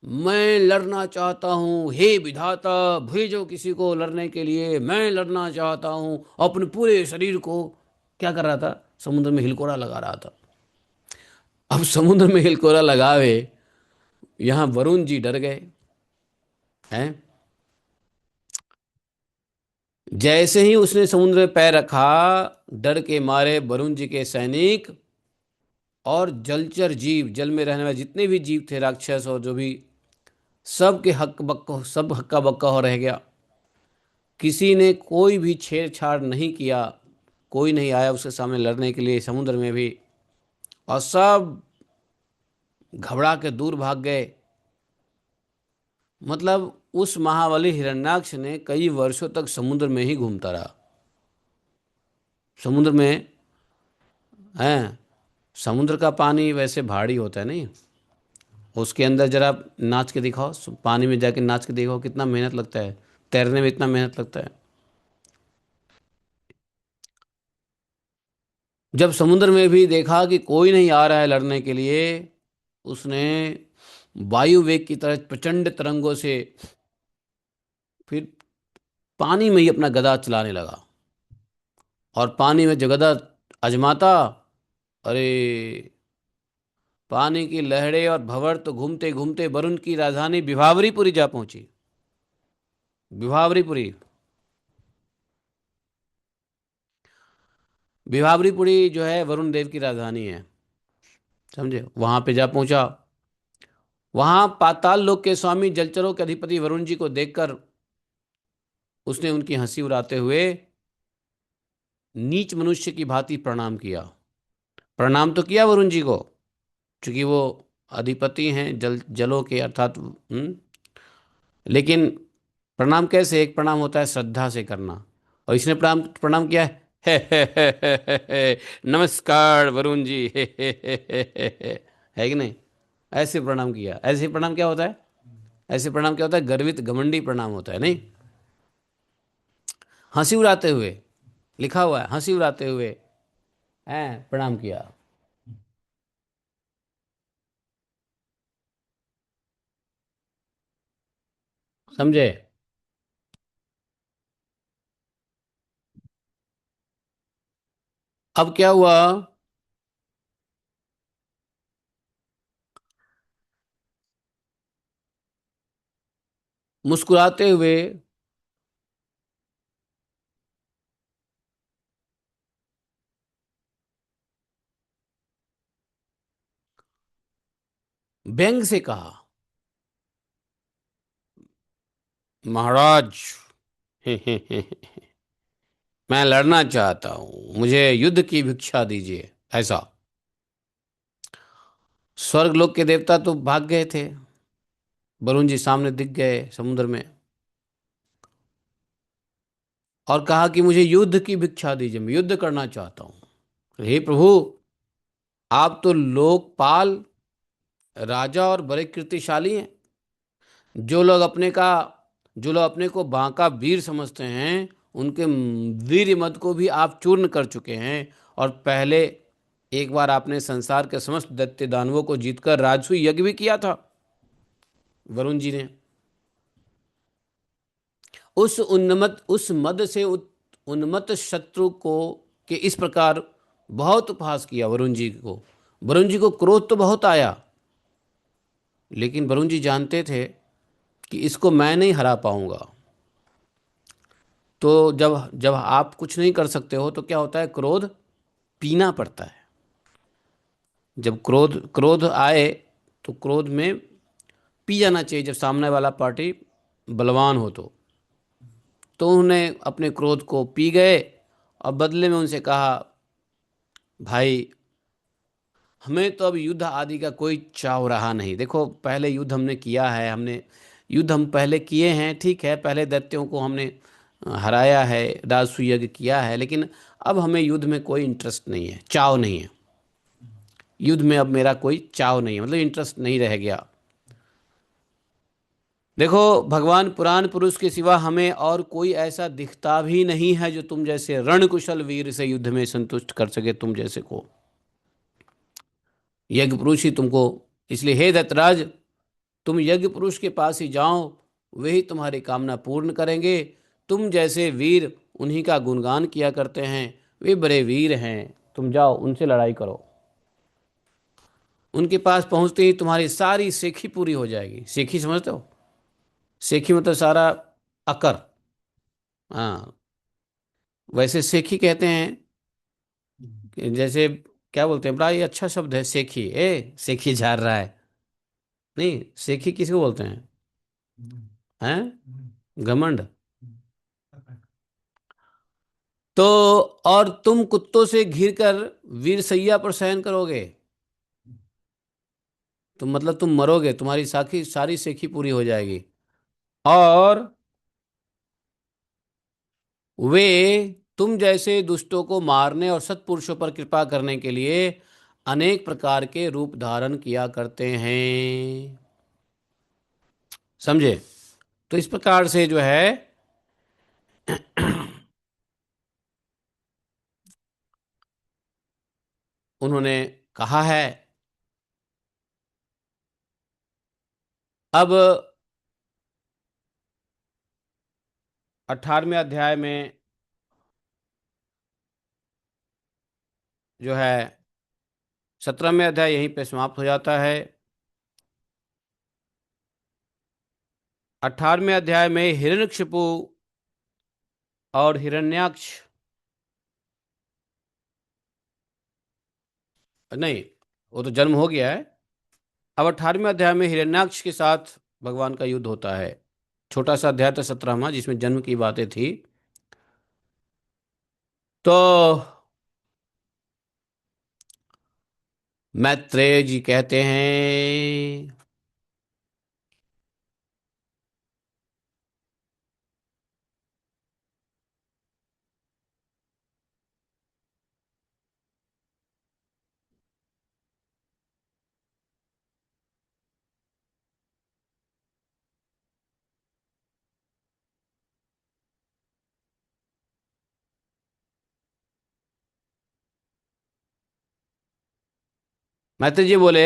मैं लड़ना चाहता हूँ, हे विधाता भेजो किसी को लड़ने के लिए, मैं लड़ना चाहता हूँ। अपने पूरे शरीर को क्या कर रहा था, समुद्र में हिलकोरा लगा रहा था। अब समुद्र में हिलकोरा लगावे, यहाँ वरुण जी डर गए हैं। जैसे ही उसने समुद्र में पैर रखा, डर के मारे वरुण जी के सैनिक और जलचर जीव, जल में रहने वाले जितने भी जीव थे, राक्षस और जो भी, सब के हक बक्का, सब हक्का बक्का हो रह गया। किसी ने कोई भी छेड़छाड़ नहीं किया, कोई नहीं आया उसके सामने लड़ने के लिए समुद्र में भी। और सब घबरा के दूर भाग गए। मतलब उस महाबली हिरण्याक्ष ने कई वर्षों तक समुद्र में ही घूमता रहा। समुद्र में है, समुद्र का पानी वैसे भारी होता है नहीं। उसके अंदर जरा नाच के दिखाओ, पानी में जाके नाच के दिखाओ, कितना मेहनत लगता है। तैरने में इतना मेहनत लगता है। जब समुद्र में भी देखा कि कोई नहीं आ रहा है लड़ने के लिए, उसने वायु वेग की तरह प्रचंड तरंगों से फिर पानी में ही अपना गदा चलाने लगा। और पानी में जो गदा अजमाता, अरे, पानी की लहरें और भंवर तो घूमते घूमते वरुण की राजधानी विभावरीपुरी जा पहुंची। विभावरीपुरी, विभावरीपुरी जो है वरुण देव की राजधानी है, समझे। वहां पे जा पहुंचा। वहां पाताल लोक के स्वामी जलचरों के अधिपति वरुण जी को देखकर उसने उनकी हंसी उड़ाते हुए नीच मनुष्य की भांति प्रणाम किया। प्रणाम तो किया वरुण जी को, क्योंकि वो अधिपति हैं जलों के, अर्थात लेकिन प्रणाम कैसे, एक प्रणाम होता है श्रद्धा से करना, और इसने प्रणाम प्रणाम किया है, नमस्कार वरुण जी, है कि नहीं। ऐसे प्रणाम किया। ऐसे प्रणाम क्या होता है, ऐसे प्रणाम क्या होता है, गर्वित घमंडी प्रणाम होता है नहीं। हंसी उड़ाते हुए, लिखा हुआ है, हंसी उड़ाते हुए हैं प्रणाम किया। समझे। अब क्या हुआ, मुस्कुराते हुए, व्यंग से कहा, महाराज, मैं लड़ना चाहता हूं, मुझे युद्ध की भिक्षा दीजिए, ऐसा। स्वर्ग लोक के देवता तो भाग गए थे, वरुण जी सामने दिख गए समुद्र में, और कहा कि मुझे युद्ध की भिक्षा दीजिए, मैं युद्ध करना चाहता हूं। हे प्रभु, आप तो लोकपाल, राजा और बड़े कीर्तिशाली हैं। जो लोग अपने का जो लोग अपने को बांका वीर समझते हैं, उनके वीर मद को भी आप चूर्ण कर चुके हैं। और पहले एक बार आपने संसार के समस्त दैत्य दानवों को जीतकर राजसूय यज्ञ भी किया था, वरुण जी ने। उस मद से उन्मत्त शत्रु को के इस प्रकार बहुत उपहास किया वरुण जी को। वरुण जी को क्रोध तो बहुत आया, लेकिन वरुण जी जानते थे कि इसको मैं नहीं हरा पाऊंगा। तो जब जब आप कुछ नहीं कर सकते हो तो क्या होता है, क्रोध पीना पड़ता है। जब क्रोध क्रोध आए तो क्रोध में पी जाना चाहिए, जब सामने वाला पार्टी बलवान हो तो उन्हें अपने क्रोध को पी गए और बदले में उनसे कहा, भाई हमें तो अब युद्ध आदि का कोई चाव रहा नहीं। देखो पहले युद्ध हमने किया है, हमने युद्ध हम पहले किए हैं, ठीक है, पहले दैत्यों को हमने हराया है, राजसूय यज्ञ किया है, लेकिन अब हमें युद्ध में कोई इंटरेस्ट नहीं है, चाव नहीं है। युद्ध में अब मेरा कोई चाव नहीं है, मतलब इंटरेस्ट नहीं रह गया। देखो भगवान पुराण पुरुष के सिवा हमें और कोई ऐसा दिखता भी नहीं है जो तुम जैसे रणकुशल वीर से युद्ध में संतुष्ट कर सके तुम जैसे को। यज्ञ पुरुष ही तुमको, इसलिए हे दत्तराज, तुम यज्ञ पुरुष के पास ही जाओ, वही तुम्हारी कामना पूर्ण करेंगे। तुम जैसे वीर उन्हीं का गुणगान किया करते हैं, वे बड़े वीर हैं, तुम जाओ उनसे लड़ाई करो। उनके पास पहुंचते ही तुम्हारी सारी सेखी पूरी हो जाएगी। सेखी समझते हो? सेखी मतलब सारा अकर। हाँ, वैसे सेखी कहते हैं कि जैसे क्या बोलते हैं, बड़ा ये अच्छा शब्द है सेखी, सेखी झाड़ रहा है। नहीं, सेखी किसको बोलते हैं? हैं? घमंड। तो और तुम कुत्तों से घिर कर वीरसैया पर शयन करोगे, तो मतलब तुम मरोगे, तुम्हारी साखी सारी सेखी पूरी हो जाएगी। और वे तुम जैसे दुष्टों को मारने और सत्पुरुषों पर कृपा करने के लिए अनेक प्रकार के रूप धारण किया करते हैं। समझे? तो इस प्रकार से जो है उन्होंने कहा है। अब 18वें अध्याय में जो है, 17वें अध्याय यहीं पे समाप्त हो जाता है। 18वें अध्याय में हिरण्यकशिपु और हिरण्याक्ष, नहीं, वो तो जन्म हो गया है। अब 18वें अध्याय में हिरण्याक्ष के साथ भगवान का युद्ध होता है। छोटा सा अध्याय था 17वां, जिसमें जन्म की बातें थी। तो मैत्रेय जी कहते हैं, मैत्रेय जी बोले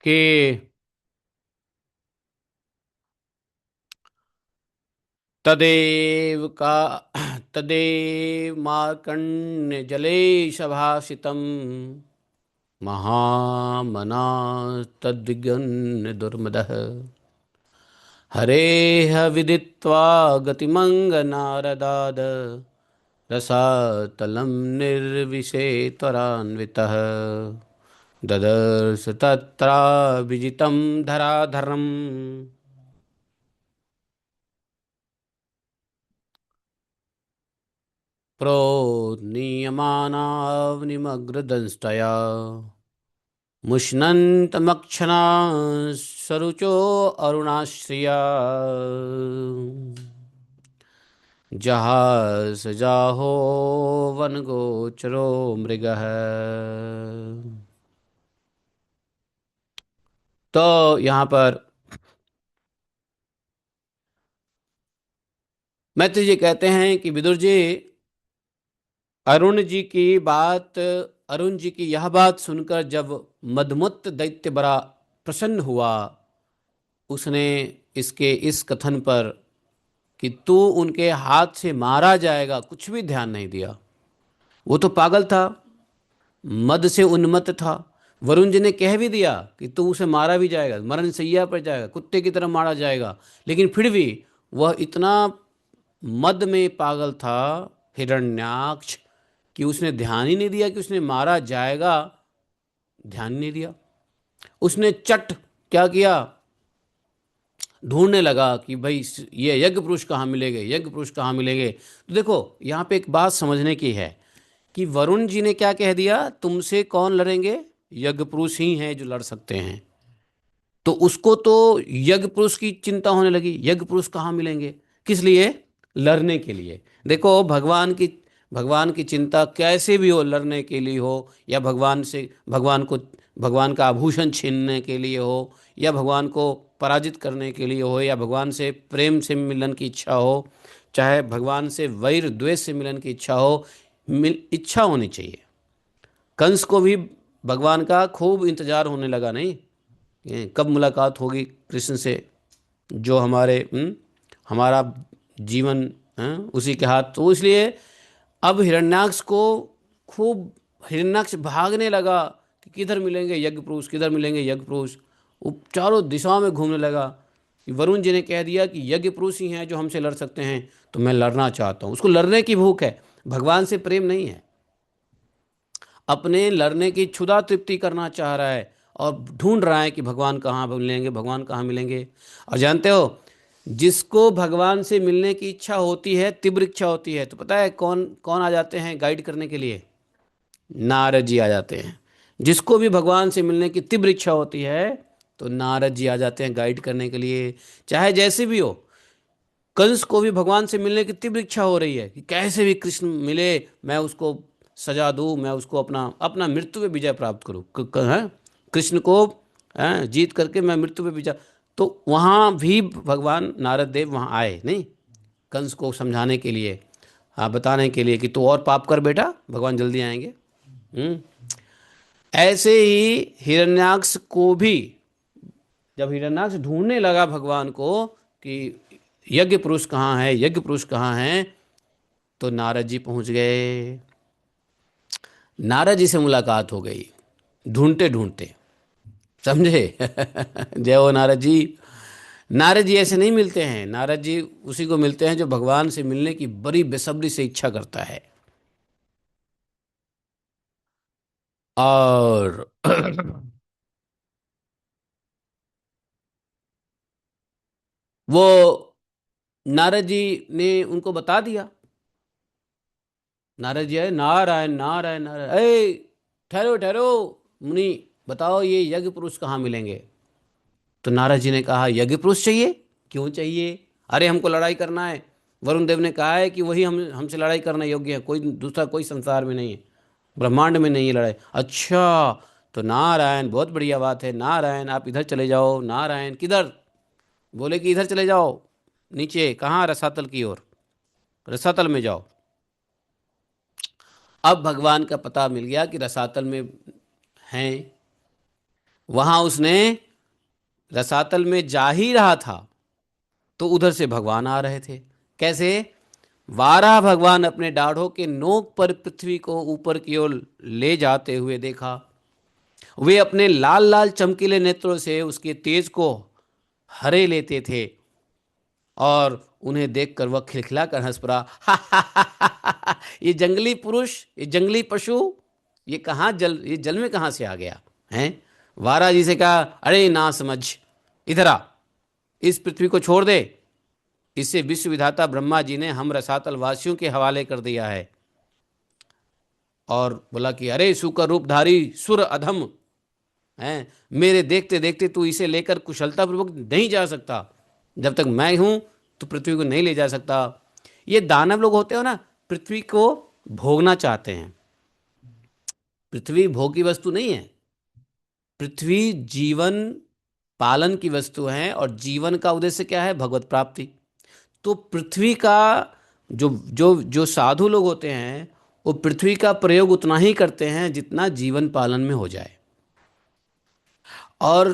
कि तदेव का तदेव मार्कण्य जलेशभाषितम् महामना तद्विगन् दुर्मदः हरेह विदित्वा गतिमङ्गनारदाद रसातलं निर्विशेत्वरान्वितः ददर्श तत्राभिजितं धराधरम् प्रोन्नीयमानावनिमग्रदंष्टया मुष्णन्तमक्षना सरुचो अरुणाश्रिया जहास जाहो वनगोचरो मृगः। तो यहाँ पर मैत्री जी कहते हैं कि विदुर जी, अरुण जी की बात अरुण जी की यह बात सुनकर जब मदमत्त दैत्य बड़ा प्रसन्न हुआ, उसने इसके इस कथन पर कि तू उनके हाथ से मारा जाएगा कुछ भी ध्यान नहीं दिया। वो तो पागल था, मद से उन्मत्त था। वरुण जी ने कह भी दिया कि तू उसे मारा भी जाएगा, मरण शैया पर जाएगा, कुत्ते की तरह मारा जाएगा, लेकिन फिर भी वह इतना मद में पागल था हिरण्याक्ष कि उसने ध्यान ही नहीं दिया कि उसने मारा जाएगा। ध्यान नहीं दिया। उसने चट क्या किया, ढूंढने लगा कि भाई ये यज्ञ पुरुष कहाँ मिलेंगे, यज्ञ पुरुष कहाँ मिलेंगे। तो देखो यहाँ पे एक बात समझने की है कि वरुण जी ने क्या कह दिया, तुमसे कौन लड़ेंगे, यज्ञ पुरुष ही हैं जो लड़ सकते हैं। तो उसको तो यज्ञ पुरुष की चिंता होने लगी, यज्ञ पुरुष कहाँ मिलेंगे, किस लिए, लड़ने के लिए। देखो भगवान की चिंता कैसे भी हो, लड़ने के लिए हो, या भगवान से भगवान का आभूषण छीनने के लिए हो, या भगवान को पराजित करने के लिए हो, या भगवान से प्रेम से मिलन की इच्छा हो, चाहे भगवान से वैर द्वेष से मिलन की इच्छा हो, इच्छा होनी चाहिए। कंस को भी भगवान का खूब इंतजार होने लगा, नहीं ये कब मुलाकात होगी कृष्ण से, जो हमारा जीवन उसी के हाथ। तो इसलिए अब हिरण्याक्ष को खूब, हिरण्याक्ष भागने लगा कि किधर मिलेंगे यज्ञ पुरुष, किधर मिलेंगे यज्ञ पुरुष। वो चारों दिशाओं में घूमने लगा कि वरुण जी ने कह दिया कि यज्ञ पुरुष ही हैं जो हमसे लड़ सकते हैं, तो मैं लड़ना चाहता हूँ। उसको लड़ने की भूख है, भगवान से प्रेम नहीं है, अपने लड़ने की क्षुधा तृप्ति करना चाह रहा है और ढूंढ रहा है कि भगवान कहाँ मिलेंगे, भगवान कहाँ मिलेंगे। और जानते हो, जिसको भगवान से मिलने की इच्छा होती है, तीव्र इच्छा होती है, तो पता है कौन कौन आ जाते हैं गाइड करने के लिए, नारद जी आ जाते हैं। जिसको भी भगवान से मिलने की तीव्र इच्छा होती है तो नारद जी आ जाते हैं गाइड करने के लिए। चाहे जैसे भी हो, कंस को भी भगवान से मिलने की तीव्र इच्छा हो रही है कि कैसे भी कृष्ण मिले, मैं उसको सजा दूँ, मैं उसको अपना अपना मृत्यु पे विजय प्राप्त करूँ, हैं कृष्ण को जीत करके मैं मृत्यु पे विजय। तो वहाँ भी भगवान नारद देव वहाँ आए, नहीं कंस को समझाने के लिए, हाँ बताने के लिए कि तू और पाप कर बेटा, भगवान जल्दी आएंगे। हम्म ऐसे ही हिरण्याक्ष को भी, जब हिरण्याक्ष ढूंढने लगा भगवान को कि यज्ञ पुरुष कहाँ है, यज्ञ पुरुष कहाँ है, तो नारद जी पहुंच गए। नारद जी से मुलाकात हो गई ढूंढते ढूंढते, समझे। जय हो नारद जी। नारद जी ऐसे नहीं मिलते हैं, नारद जी उसी को मिलते हैं जो भगवान से मिलने की बड़ी बेसब्री से इच्छा करता है। और वो नारद जी ने उनको बता दिया। नारद जी आए, नारायण नारायण नारायण, ए ठहरो ठहरो मुनि, बताओ ये यज्ञ पुरुष कहाँ मिलेंगे। तो नारद जी ने कहा यज्ञ पुरुष चाहिए, क्यों चाहिए, अरे हमको लड़ाई करना है। वरुण देव ने कहा है कि वही हमसे लड़ाई करने योग्य है, कोई दूसरा कोई संसार में नहीं है, ब्रह्मांड में नहीं है लड़ाई। अच्छा, तो नारायण बहुत बढ़िया बात है, नारायण आप इधर चले जाओ। नारायण किधर, बोले कि इधर चले जाओ नीचे, कहाँ, रसातल की ओर, रसातल में जाओ। अब भगवान का पता मिल गया कि रसातल में हैं। वहां उसने रसातल में जा ही रहा था तो उधर से भगवान आ रहे थे। कैसे, वाराह भगवान अपने दाढ़ों के नोक पर पृथ्वी को ऊपर की ओर ले जाते हुए देखा। वे अपने लाल लाल चमकीले नेत्रों से उसके तेज को हरे लेते थे और उन्हें देखकर वह खिलखिला कर हंस पड़ा। ये जंगली पुरुष, ये जंगली पशु, ये जल में कहाँ से आ गया है। वारा जी से कहा, अरे ना समझ, इधर आ, इस पृथ्वी को छोड़ दे, इसे विश्व विधाता ब्रह्मा जी ने हम रसातल वासियों के हवाले कर दिया है। और बोला कि अरे सुकर रूपधारी सुर अधम है, मेरे देखते देखते तू इसे लेकर कुशलतापूर्वक नहीं जा सकता, जब तक मैं हूं तो पृथ्वी को नहीं ले जा सकता। ये दानव लोग होते हो ना, पृथ्वी को भोगना चाहते हैं। पृथ्वी भोग की वस्तु नहीं है, पृथ्वी जीवन पालन की वस्तु है, और जीवन का उद्देश्य क्या है, भगवत प्राप्ति। तो पृथ्वी का जो जो जो साधु लोग होते हैं वो पृथ्वी का प्रयोग उतना ही करते हैं जितना जीवन पालन में हो जाए। और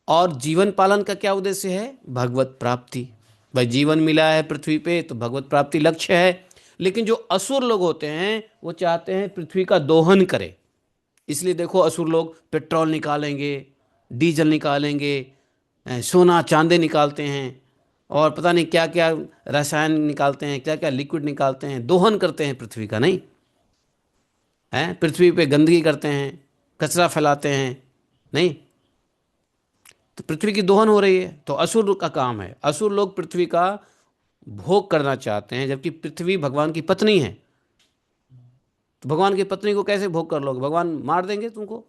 और जीवन पालन का क्या उद्देश्य है? भगवत प्राप्ति। भाई जीवन मिला है पृथ्वी पे तो भगवत प्राप्ति लक्ष्य है। लेकिन जो असुर लोग होते हैं वो चाहते हैं पृथ्वी का दोहन करें। इसलिए देखो असुर लोग पेट्रोल निकालेंगे, डीजल निकालेंगे, सोना चांदी निकालते हैं, और पता नहीं क्या क्या रसायन निकालते हैं, क्या क्या लिक्विड निकालते हैं, दोहन करते हैं पृथ्वी का, नहीं है? पृथ्वी पे गंदगी करते हैं, कचरा फैलाते हैं, नहीं? तो पृथ्वी की दोहन हो रही है। तो असुर का काम है, असुर लोग पृथ्वी का भोग करना चाहते हैं, जबकि पृथ्वी भगवान की पत्नी है। तो भगवान की पत्नी को कैसे भोग कर लोगे? भगवान मार देंगे तुमको।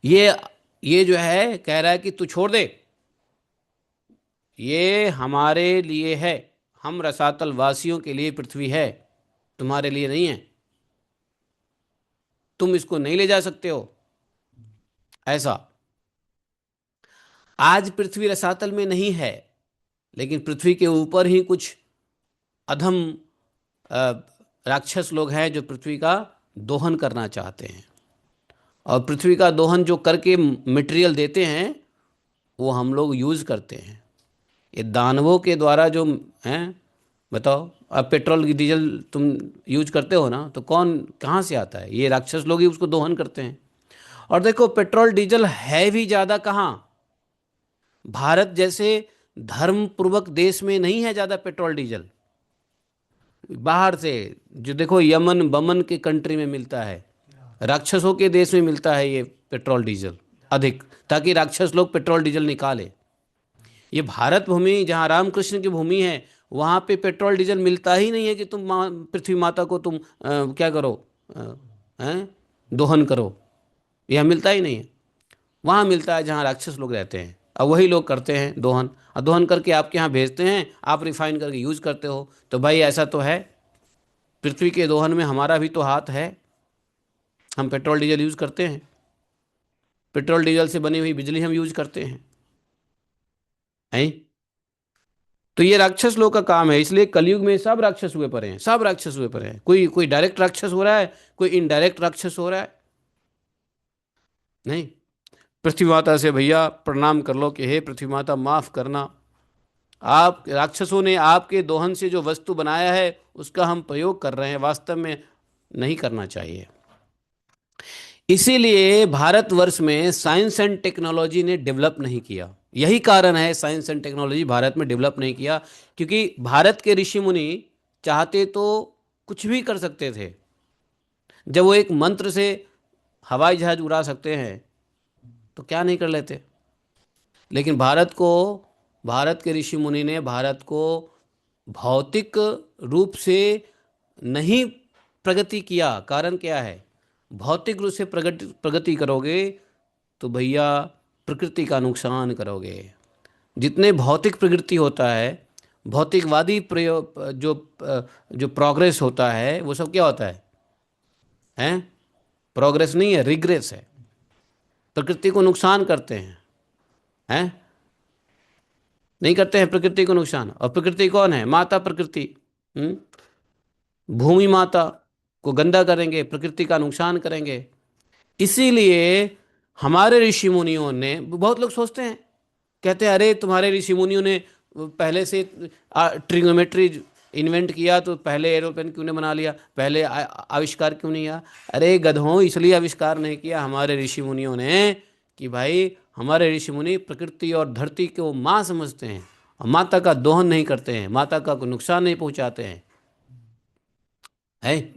ये ये जो है कह रहा है कि तू छोड़ दे, ये हमारे लिए है, हम रसातल वासियों के लिए पृथ्वी है, तुम्हारे लिए नहीं है, तुम इसको नहीं ले जा सकते हो। ऐसा आज पृथ्वी रसातल में नहीं है, लेकिन पृथ्वी के ऊपर ही कुछ अधम अ, राक्षस लोग हैं जो पृथ्वी का दोहन करना चाहते हैं। और पृथ्वी का दोहन जो करके मटेरियल देते हैं वो हम लोग यूज़ करते हैं। ये दानवों के द्वारा जो हैं, बताओ, अब पेट्रोल की डीजल तुम यूज करते हो ना, तो कौन कहाँ से आता है? ये राक्षस लोग ही उसको दोहन करते हैं। और देखो पेट्रोल डीजल है भी ज़्यादा कहाँ? भारत जैसे धर्म पूर्वक देश में नहीं है ज़्यादा पेट्रोल डीजल। बाहर से जो देखो यमन बमन के कंट्री में मिलता है, राक्षसों के देश में मिलता है ये पेट्रोल डीजल अधिक, ताकि राक्षस लोग पेट्रोल डीजल निकाले। ये भारत भूमि जहाँ रामकृष्ण की भूमि है, वहाँ पे पेट्रोल डीजल मिलता ही नहीं है कि तुम पृथ्वी माता को तुम क्या करो, हैं, दोहन करो। यह मिलता ही नहीं है। वहाँ मिलता है जहाँ राक्षस लोग रहते हैं, और वही लोग करते हैं दोहन, और दोहन करके आपके यहाँ भेजते हैं, आप रिफाइन करके यूज करते हो। तो भाई ऐसा तो है, पृथ्वी के दोहन में हमारा भी तो हाथ है। हम पेट्रोल डीजल यूज करते हैं, पेट्रोल डीजल से बनी हुई बिजली हम यूज करते हैं। तो ये राक्षस लोग का काम है। इसलिए कलयुग में सब राक्षस हुए पड़े हैं, सब राक्षस हुए पड़े हैं। कोई कोई डायरेक्ट राक्षस हो रहा है, कोई इनडायरेक्ट राक्षस हो रहा है, नहीं? पृथ्वी माता से भैया प्रणाम कर लो कि हे पृथ्वी माता माफ करना, आप राक्षसों ने आपके दोहन से जो वस्तु बनाया है उसका हम प्रयोग कर रहे हैं, वास्तव में नहीं करना चाहिए। इसीलिए भारतवर्ष में साइंस एंड टेक्नोलॉजी ने डेवलप नहीं किया। यही कारण है साइंस एंड टेक्नोलॉजी भारत में डेवलप नहीं किया, क्योंकि भारत के ऋषि मुनि चाहते तो कुछ भी कर सकते थे। जब वो एक मंत्र से हवाई जहाज उड़ा सकते हैं तो क्या नहीं कर लेते? लेकिन भारत के ऋषि मुनि ने भारत को भौतिक रूप से नहीं प्रगति किया। कारण क्या है? भौतिक रूप से प्रगति प्रगति करोगे तो भैया प्रकृति का नुकसान करोगे। जितने भौतिक प्रगति होता है, भौतिकवादी प्रयोग जो प्रोग्रेस होता है, वो सब क्या होता है? हैं? प्रोग्रेस नहीं है, रिग्रेस है। प्रकृति को नुकसान करते हैं? नहीं करते हैं प्रकृति को नुकसान। और प्रकृति कौन है? माता प्रकृति। हम्म? भूमि माता को गंदा करेंगे, प्रकृति का नुकसान करेंगे। इसीलिए हमारे ऋषि मुनियों ने, बहुत लोग सोचते हैं, कहते हैं अरे तुम्हारे ऋषि मुनियों ने पहले से ट्रिग्नोमेट्री इन्वेंट किया तो पहले एरोप्लेन क्यों नहीं बना लिया, पहले आविष्कार क्यों नहीं किया? अरे गधों, इसलिए आविष्कार नहीं किया हमारे ऋषि मुनियों ने कि भाई हमारे ऋषि मुनि प्रकृति और धरती को माँ समझते हैं, और माता का दोहन नहीं करते हैं, माता का कोई नुकसान नहीं पहुंचाते हैं, है?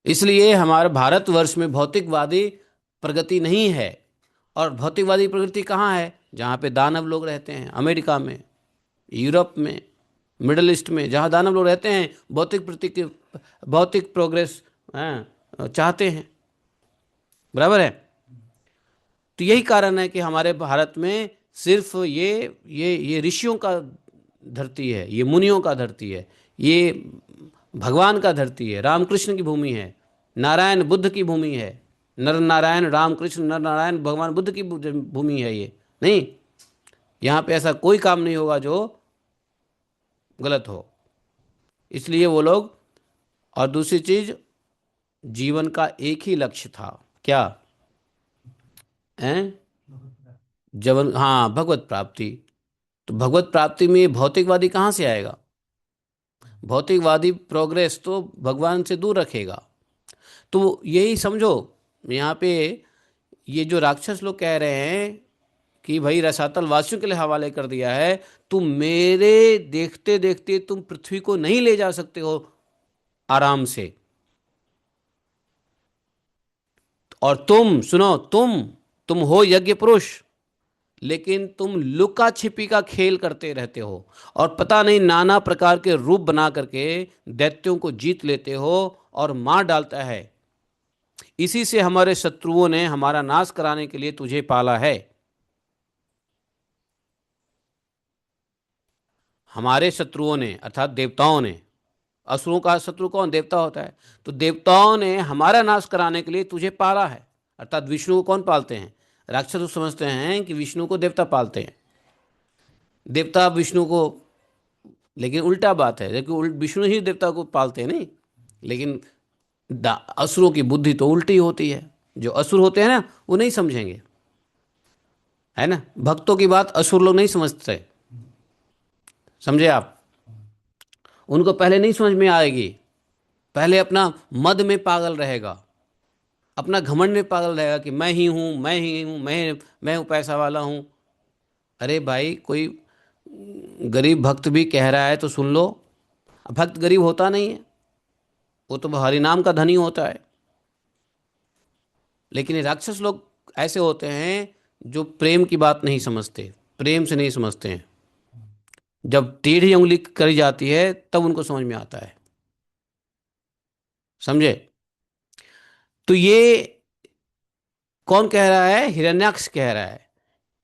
इसलिए हमारे भारतवर्ष में भौतिकवादी प्रगति नहीं है। और भौतिकवादी प्रगति कहाँ है? जहाँ पे दानव लोग रहते हैं, अमेरिका में, यूरोप में, मिडल ईस्ट में, जहाँ दानव लोग रहते हैं, भौतिक प्रोग्रेस चाहते हैं। बराबर है? तो यही कारण है कि हमारे भारत में सिर्फ ये ऋषियों का धरती है, ये मुनियों का धरती है, ये भगवान का धरती है, रामकृष्ण की भूमि है, नारायण बुद्ध की भूमि है, नर नारायण रामकृष्ण, नर नारायण भगवान बुद्ध की भूमि है ये, नहीं? यहाँ पे ऐसा कोई काम नहीं होगा जो गलत हो। इसलिए वो लोग, और दूसरी चीज, जीवन का एक ही लक्ष्य था, क्या है? जब हाँ भगवत प्राप्ति। तो भगवत प्राप्ति में भौतिकवादी कहाँ से आएगा? भौतिकवादी प्रोग्रेस तो भगवान से दूर रखेगा। तो यही समझो यहाँ पे, ये जो राक्षस लोग कह रहे हैं कि भाई रसातल वासियों के लिए हवाले कर दिया है, तुम मेरे देखते देखते तुम पृथ्वी को नहीं ले जा सकते हो आराम से। और तुम सुनो, तुम हो यज्ञ पुरुष, लेकिन तुम लुका छिपी का खेल करते रहते हो और पता नहीं नाना प्रकार के रूप बना करके दैत्यों को जीत लेते हो और मार डालता है। इसी से हमारे शत्रुओं ने हमारा नाश कराने के लिए तुझे पाला है। हमारे शत्रुओं ने अर्थात देवताओं ने, असुरों का शत्रु कौन? देवता होता है। तो देवताओं ने हमारा नाश कराने के लिए तुझे पाला है। अर्थात विष्णु को कौन पालते हैं? राक्षस तो समझते हैं कि विष्णु को देवता पालते हैं, देवता विष्णु को। लेकिन उल्टा बात है, देखो विष्णु ही देवता को पालते हैं नहीं, लेकिन असुरों की बुद्धि तो उल्टी होती है। जो असुर होते हैं ना, वो नहीं समझेंगे, है ना। भक्तों की बात असुर लोग नहीं समझते, समझे आप। उनको पहले नहीं समझ में आएगी, पहले अपना मद में पागल रहेगा, अपना घमंड में पागल रहेगा कि मैं ही हूँ, मैं ही हूँ, मैं हूँ पैसा वाला हूँ। अरे भाई, कोई गरीब भक्त भी कह रहा है तो सुन लो। भक्त गरीब होता नहीं है, वो तो हरि नाम का धनी होता है। लेकिन ये राक्षस लोग ऐसे होते हैं जो प्रेम की बात नहीं समझते, प्रेम से नहीं समझते हैं। जब टेढ़ी उंगली करी जाती है तब उनको समझ में आता है, समझे। तो ये कौन कह रहा है? हिरण्याक्ष कह रहा है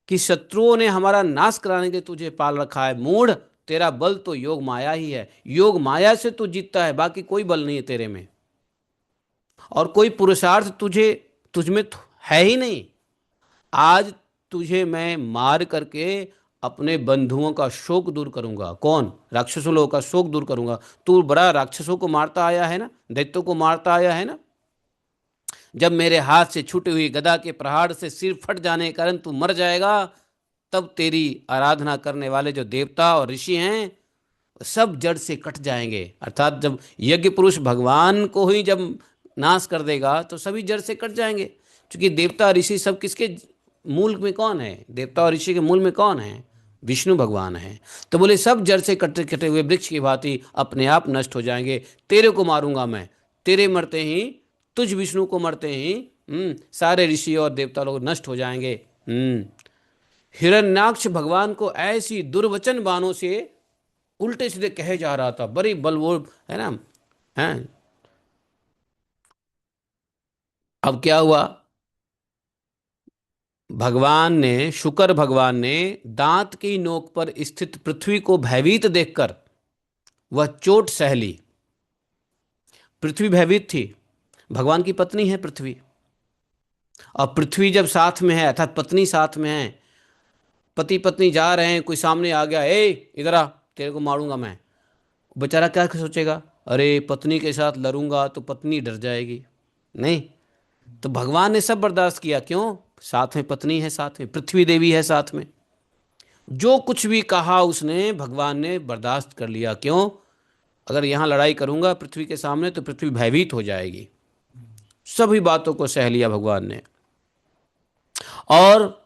कि शत्रुओं ने हमारा नाश कराने के लिए तुझे पाल रखा है। मूढ़, तेरा बल तो योग माया ही है। योग माया से तू जीतता है, बाकी कोई बल नहीं है तेरे में, और कोई पुरुषार्थ तुझ में है ही नहीं। आज तुझे मैं मार करके अपने बंधुओं का शोक दूर करूंगा। कौन? राक्षसों लोगों का शोक दूर करूंगा। तू बड़ा राक्षसों को मारता आया है ना, दैत्यों को मारता आया है ना। जब मेरे हाथ से छूटी हुई गदा के प्रहार से सिर फट जाने के कारण तू मर जाएगा, तब तेरी आराधना करने वाले जो देवता और ऋषि हैं सब जड़ से कट जाएंगे। अर्थात जब यज्ञ पुरुष भगवान को ही जब नाश कर देगा तो सभी जड़ से कट जाएंगे। क्योंकि देवता ऋषि सब किसके मूल में कौन है? देवता और ऋषि के मूल में कौन है? विष्णु भगवान है। तो बोले सब जड़ से कटे कटे हुए वृक्ष की भांति अपने आप नष्ट हो जाएंगे। तेरे को मारूंगा मैं, तेरे मरते ही, तुझ विष्णु को मरते ही सारे ऋषि और देवता लोग नष्ट हो जाएंगे। हिरण्याक्ष भगवान को ऐसी दुर्वचन बाणों से उल्टे सीधे कहे जा रहा था, बड़ी बल वो, है ना। है अब क्या हुआ? भगवान ने, शुकर भगवान ने दांत की नोक पर स्थित पृथ्वी को भयभीत देखकर वह चोट सह ली। पृथ्वी भयभीत थी, भगवान की पत्नी है पृथ्वी, और पृथ्वी जब साथ में है अर्थात पत्नी साथ में है, पति पत्नी जा रहे हैं, कोई सामने आ गया, ए इधर आ, तेरे को मारूंगा मैं। बेचारा क्या सोचेगा? अरे पत्नी के साथ लड़ूंगा तो पत्नी डर जाएगी, नहीं। तो भगवान ने सब बर्दाश्त किया, क्यों? साथ में पत्नी है, साथ में पृथ्वी देवी है साथ में। जो कुछ भी कहा उसने, भगवान ने बर्दाश्त कर लिया। क्यों? अगर यहाँ लड़ाई करूंगा पृथ्वी के सामने तो पृथ्वी भयभीत हो जाएगी। सभी बातों को सह लिया भगवान ने, और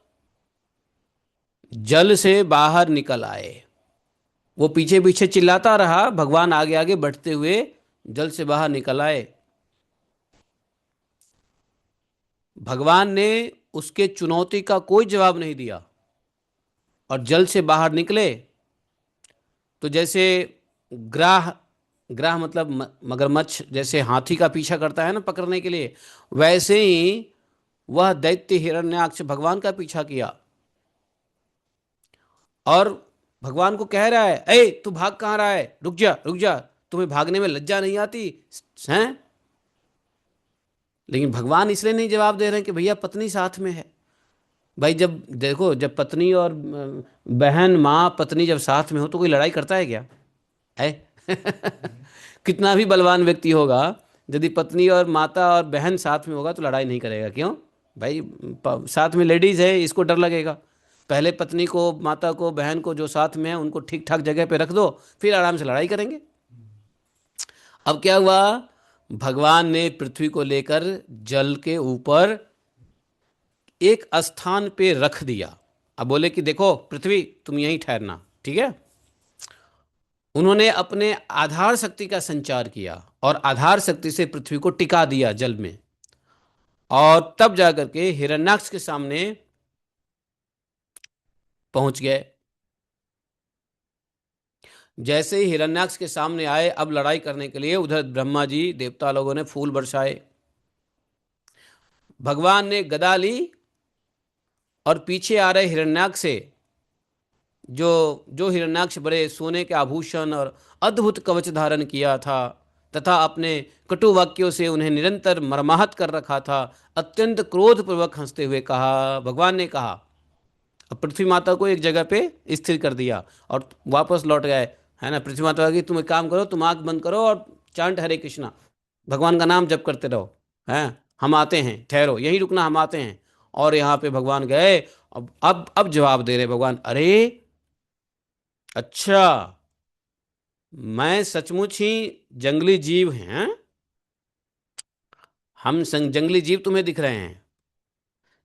जल से बाहर निकल आए। वो पीछे पीछे चिल्लाता रहा, भगवान आगे आगे बढ़ते हुए जल से बाहर निकल आए। भगवान ने उसके चुनौती का कोई जवाब नहीं दिया और जल से बाहर निकले। तो जैसे ग्राह, ग्राह मतलब मगरमच्छ जैसे हाथी का पीछा करता है ना पकड़ने के लिए, वैसे ही वह दैत्य हिरण्याक्ष भगवान का पीछा किया और भगवान को कह रहा है, ए तू भाग कहाँ रहा है, रुक जा रुक जा, तुम्हें भागने में लज्जा नहीं आती हैं? लेकिन भगवान इसलिए नहीं जवाब दे रहे हैं कि भैया पत्नी साथ में है। भाई जब देखो, जब पत्नी और बहन, माँ पत्नी जब साथ में हो तो कोई लड़ाई करता है क्या? है? कितना भी बलवान व्यक्ति होगा, यदि पत्नी और माता और बहन साथ में होगा तो लड़ाई नहीं करेगा। क्यों भाई? साथ में लेडीज है, इसको डर लगेगा। पहले पत्नी को, माता को, बहन को जो साथ में है उनको ठीक ठाक जगह पे रख दो, फिर आराम से लड़ाई करेंगे। अब क्या हुआ, भगवान ने पृथ्वी को लेकर जल के ऊपर एक स्थान पे रख दिया। अब बोले कि देखो पृथ्वी, तुम यहीं ठहरना, ठीक है। उन्होंने अपने आधार शक्ति का संचार किया और आधार शक्ति से पृथ्वी को टिका दिया जल में। और तब जाकर के हिरण्याक्ष के सामने पहुंच गए। जैसे ही हिरण्याक्ष के सामने आए, अब लड़ाई करने के लिए, उधर ब्रह्मा जी देवता लोगों ने फूल बरसाए। भगवान ने गदा ली और पीछे आ रहे हिरण्याक्ष से, जो जो हिरण्याक्ष बड़े सोने के आभूषण और अद्भुत कवच धारण किया था तथा अपने कटु वाक्यों से उन्हें निरंतर मर्माहत कर रखा था, अत्यंत क्रोधपूर्वक हंसते हुए कहा, भगवान ने कहा, अब पृथ्वी माता को एक जगह पे स्थिर कर दिया और वापस लौट गए, है ना। पृथ्वी माता की, तुम एक काम करो, तुम आंख बंद करो और चांट हरे कृष्णा, भगवान का नाम जप करते रहो, हैं, हम आते हैं, ठहरो यहीं रुकना, हम आते हैं। और यहाँ पे भगवान गए। अब जवाब दे रहे भगवान, अरे अच्छा, मैं सचमुच ही जंगली जीव हैं, हम जंगली जीव तुम्हें दिख रहे हैं,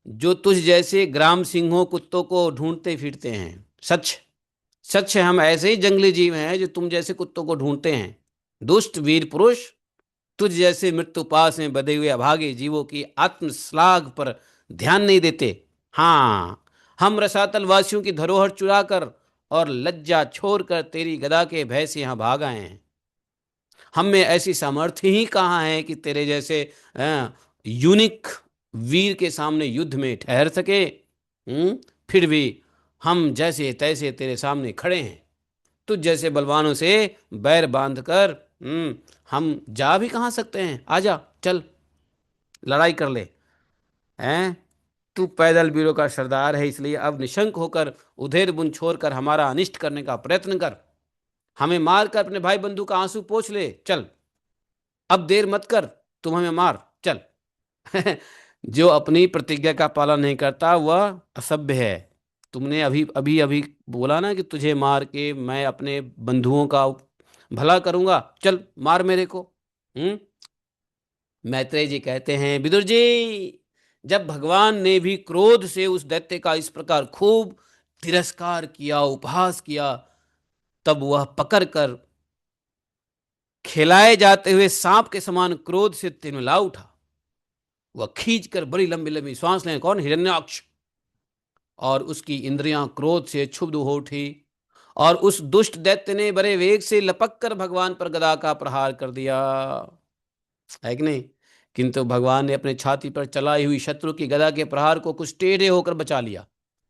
जो तुझ जैसे ग्राम सिंहों कुत्तों को ढूंढते फिरते हैं। सच, सच है, हम ऐसे ही जंगली जीव हैं जो तुम जैसे कुत्तों को ढूंढते हैं। दुष्ट वीर पुरुष, तुझ जैसे मृत्यु पास में बधे हुए अभागे जीवों की आत्मश्लाघ पर ध्यान नहीं देते। हाँ, हम रसातल वासियों की धरोहर चुरा कर और लज्जा छोड़कर तेरी गदा के भय से यहाँ भाग आए हैं। हम में ऐसी सामर्थ्य ही कहाँ है कि तेरे जैसे यूनिक वीर के सामने युद्ध में ठहर सके। फिर भी हम जैसे तैसे तेरे सामने खड़े हैं। तुझ जैसे बलवानों से बैर बांध कर हम जा भी कहाँ सकते हैं। आजा, चल लड़ाई कर ले। हैं, तू पैदल वीरों का सरदार है, इसलिए अब निशंक होकर उधेर बुन छोड़कर हमारा अनिष्ट करने का प्रयत्न कर। हमें मार कर अपने भाई बंधु का आंसू पोंछ ले, चल। अब देर मत कर, तुम हमें मार, चल। जो अपनी प्रतिज्ञा का पालन नहीं करता वह असभ्य है। तुमने अभी अभी अभी बोला ना कि तुझे मार के मैं अपने बंधुओं का भला करूंगा, चल मार मेरे को। हम्म। मैत्रेय जी कहते हैं, विदुर जी, जब भगवान ने भी क्रोध से उस दैत्य का इस प्रकार खूब तिरस्कार किया, उपहास किया, तब वह पकड़ कर खिलाए जाते हुए सांप के समान क्रोध से तिलमिला उठा। वह खींच कर बड़ी लंबी लंबी सांस लें, कौन, हिरण्याक्ष, और उसकी इंद्रियां क्रोध से क्षुब्ध हो उठी और उस दुष्ट दैत्य ने बड़े वेग से लपक कर भगवान पर गदा का प्रहार कर दिया, है कि नहीं। किंतु भगवान ने अपने छाती पर चलाई हुई शत्रु की गदा के प्रहार को कुछ टेढ़े होकर बचा लिया।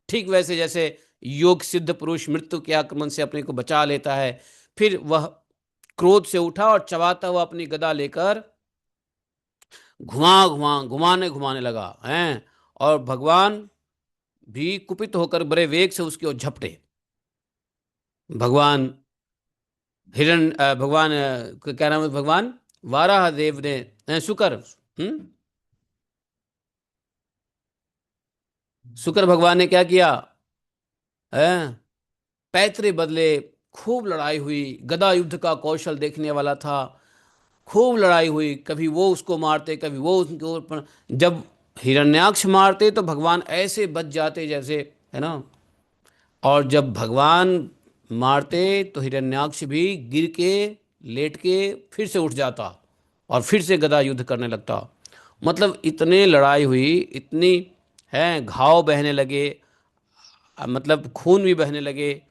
ठीक वैसे जैसे योग सिद्ध पुरुष मृत्यु के आक्रमण से अपने को बचा लेता है। फिर वह क्रोध से उठा और चबाता हुआ अपनी गदा लेकर घुमाने घुमाने लगा हैं। और भगवान भी कुपित होकर बड़े वेग से उसकी ओर झपटे। भगवान भगवान क्या नाम है, भगवान वाराह देव ने, शुकर, शुकर भगवान ने क्या किया, हैं, पैतरे बदले, खूब लड़ाई हुई। गदा युद्ध का कौशल देखने वाला था। खूब लड़ाई हुई, कभी वो उसको मारते, कभी वो उनके ऊपर। जब हिरण्याक्ष मारते तो भगवान ऐसे बच जाते जैसे, है ना। और जब भगवान मारते तो हिरण्याक्ष भी गिर के, लेट के फिर से उठ जाता और फिर से गदा युद्ध करने लगता। मतलब इतने लड़ाई हुई, इतनी है, घाव बहने लगे, मतलब खून भी बहने लगे।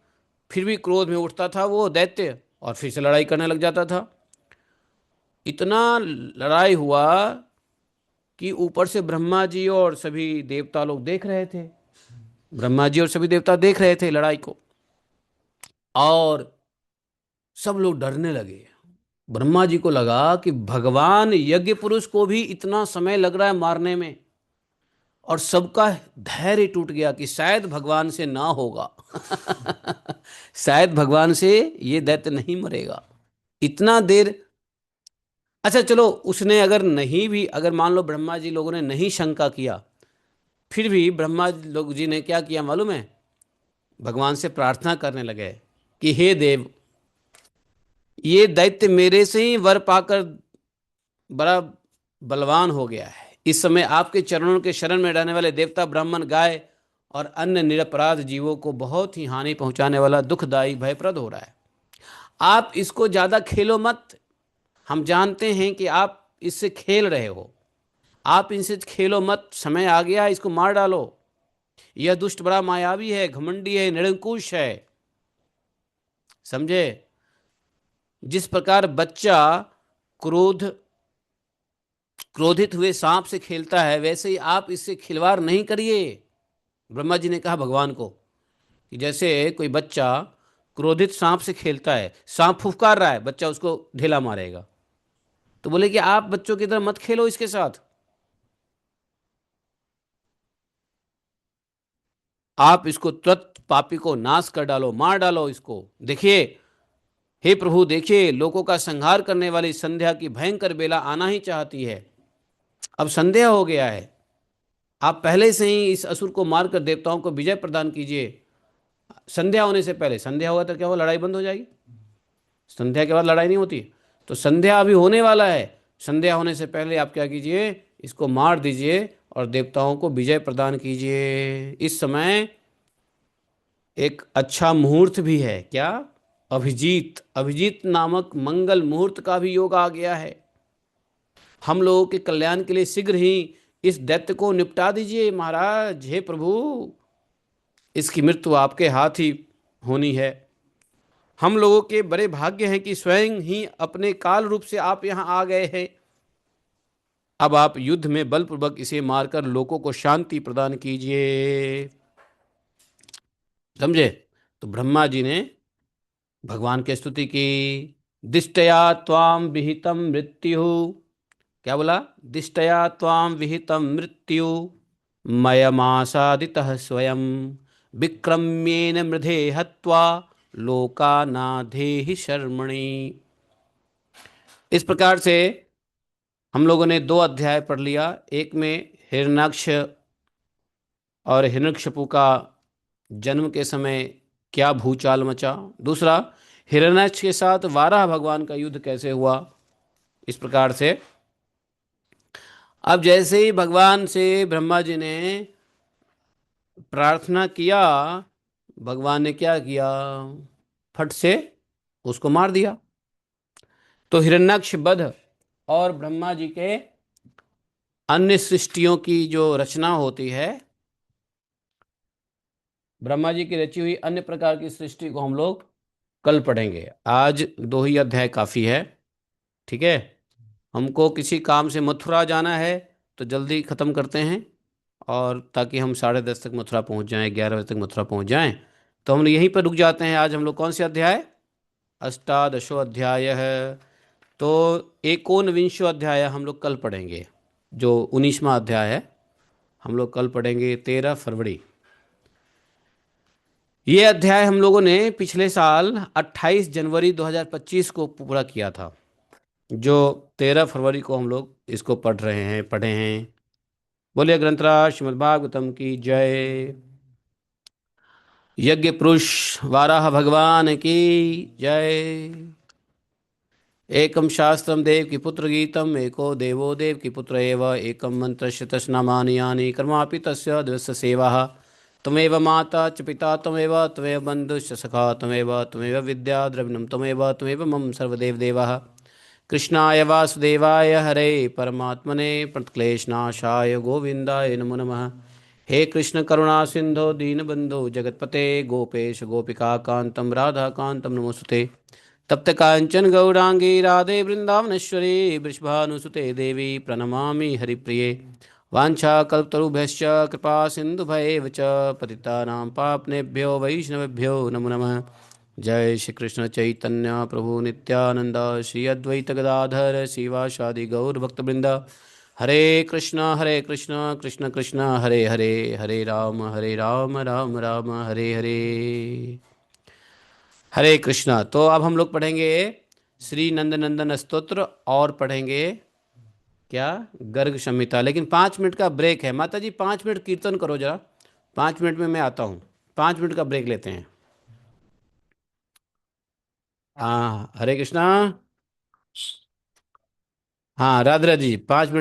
फिर भी क्रोध में उठता था वो दैत्य और फिर से लड़ाई करने लग जाता था। इतना लड़ाई हुआ कि ऊपर से ब्रह्मा जी और सभी देवता लोग देख रहे थे। ब्रह्मा जी और सभी देवता देख रहे थे लड़ाई को, और सब लोग डरने लगे। ब्रह्मा जी को लगा कि भगवान यज्ञ पुरुष को भी इतना समय लग रहा है मारने में, और सबका धैर्य टूट गया कि शायद भगवान से ना होगा। शायद भगवान से ये दैत्य नहीं मरेगा इतना देर। अच्छा चलो, उसने अगर नहीं भी, अगर मान लो ब्रह्मा जी लोगों ने नहीं शंका किया, फिर भी ब्रह्मा लोग जी ने क्या किया मालूम है, भगवान से प्रार्थना करने लगे कि हे देव, ये दैत्य मेरे से ही वर पाकर बड़ा बलवान हो गया है। इस समय आपके चरणों के शरण में रहने वाले देवता, ब्राह्मण, गाय और अन्य निरपराध जीवों को बहुत ही हानि पहुंचाने वाला, दुखदायी, भयप्रद हो रहा है। आप इसको ज्यादा खेलो मत। हम जानते हैं कि आप इससे खेल रहे हो। आप इनसे खेलो मत, समय आ गया, इसको मार डालो। यह दुष्ट बड़ा मायावी है, घमंडी है, निरंकुश है। समझे? जिस प्रकार बच्चा क्रोध क्रोधित हुए सांप से खेलता है, वैसे ही आप इससे खिलवाड़ नहीं करिए। ब्रह्मा जी ने कहा भगवान को कि जैसे कोई बच्चा क्रोधित सांप से खेलता है, सांप फुफकार रहा है, बच्चा उसको ढेला मारेगा, तो बोले कि आप बच्चों की तरह मत खेलो इसके साथ। आप इसको तुरंत पापी को नाश कर डालो, मार डालो इसको। देखिए, हे प्रभु, देखिए, लोगों का संहार करने वाली संध्या की भयंकर बेला आना ही चाहती है। अब संध्या हो गया है। आप पहले से ही इस असुर को मारकर देवताओं को विजय प्रदान कीजिए। संध्या होने से पहले, संध्या होगा तो क्या हुआ, लड़ाई बंद हो जाएगी। संध्या के बाद लड़ाई नहीं होती। तो संध्या अभी होने वाला है। संध्या होने से पहले आप क्या कीजिए, इसको मार दीजिए और देवताओं को विजय प्रदान कीजिए। इस समय एक अच्छा मुहूर्त भी है। क्या? अभिजीत, अभिजीत नामक मंगल मुहूर्त का भी योग आ गया है। हम लोगों के कल्याण के लिए शीघ्र ही इस दैत्य को निपटा दीजिए महाराज। हे प्रभु, इसकी मृत्यु आपके हाथ ही होनी है। हम लोगों के बड़े भाग्य हैं कि स्वयं ही अपने काल रूप से आप यहाँ आ गए हैं। अब आप युद्ध में बलपूर्वक इसे मारकर लोगों को शांति प्रदान कीजिए। समझे? तो ब्रह्मा जी ने भगवान की स्तुति की। दिष्टया त्वाम विहितम मृत्यु। क्या बोला? दिष्टया त्वाम विहितम मृत्यु मयमासादितः स्वयं विक्रम्येन मृधे हत्वा लोकानाधेहि शर्मणि। इस प्रकार से हम लोगों ने 2 अध्याय पढ़ लिया। एक में हिरण्याक्ष और हिरण्यकशिपु का जन्म के समय क्या भूचाल मचा। दूसरा, हिरण्याक्ष के साथ वाराह भगवान का युद्ध कैसे हुआ। इस प्रकार से अब जैसे ही भगवान से ब्रह्मा जी ने प्रार्थना किया, भगवान ने क्या किया, फट से उसको मार दिया। तो हिरण्याक्ष वध और ब्रह्मा जी के अन्य सृष्टियों की जो रचना होती है, ब्रह्मा जी की रची हुई अन्य प्रकार की सृष्टि को हम लोग कल पढ़ेंगे। आज 2 ही अध्याय काफ़ी है। ठीक है? हमको किसी काम से मथुरा जाना है तो जल्दी ख़त्म करते हैं, और ताकि हम 10:30 तक मथुरा पहुंच जाएं, 11 बजे तक मथुरा पहुंच जाएं। तो हम यहीं पर रुक जाते हैं। आज हम लोग कौन से अध्याय? अष्टादशो अध्याय है। तो एकोनविंशो अध्याय हम लोग कल पढ़ेंगे। जो 19वां अध्याय है हम लोग कल पढ़ेंगे, 13 फरवरी। ये अध्याय हम लोगों ने पिछले साल 28 जनवरी 2025 को पूरा किया था। जो 13 फरवरी को हम लोग इसको पढ़े हैं। बोलिए ग्रंथराज श्रीमद्भागवतम की जय। यज्ञ पुरुष वाराह भगवान की जय। एकम शास्त्रम देव की पुत्र गीतम, एको देवो देव की पुत्र एव, एकम मंत्रस्य तस्नामानि यानि कर्मापि तस्य दिवस्य सेवा। त्वमेव माता च पिता त्वमेव, त्वमेव बन्धुश्च सखा त्वमेव, त्वमेव विद्या द्रविणं त्वमेव, त्वमेव मम सर्वदेव देवः। कृष्णाय वासुदेवाय हरे परमात्मने प्रणतक्लेशनाशाय गोविन्दाय नमो नमः। हे कृष्ण करुणा सिंधो दीनबंधो जगतपते गोपेश गोपिका कांतम राधा कांतम नमोस्तुते। तप्त कांचन गौरांगी राधे वृंदावनेश्वरी वृषभानुसुते देवी प्रणमामि हरिप्रिये। वाञ्छाकल्पतरुभ्यश्च कृपा सिन्धुभैव च पतितानां पापनेभ्यो वैष्णवेभ्यो नमो नमः। जय श्री कृष्ण चैतन्य प्रभु नित्यानंद, श्री अद्वैत गदाधर शिवासादि गौर भक्तवृंद। हरे कृष्ण कृष्ण कृष्ण हरे हरे, हरे राम राम राम हरे हरे। हरे कृष्णा। तो अब हम लोग पढ़ेंगे श्री नंदनंदन स्तोत्र और पढ़ेंगे क्या, गर्ग संहिता। लेकिन 5 मिनट का ब्रेक है। माता जी 5 मिनट कीर्तन करो जरा, 5 मिनट में मैं आता हूँ। 5 मिनट का ब्रेक लेते हैं। हाँ, हरे कृष्णा। हाँ, राधे राधे जी, 5 मिनट।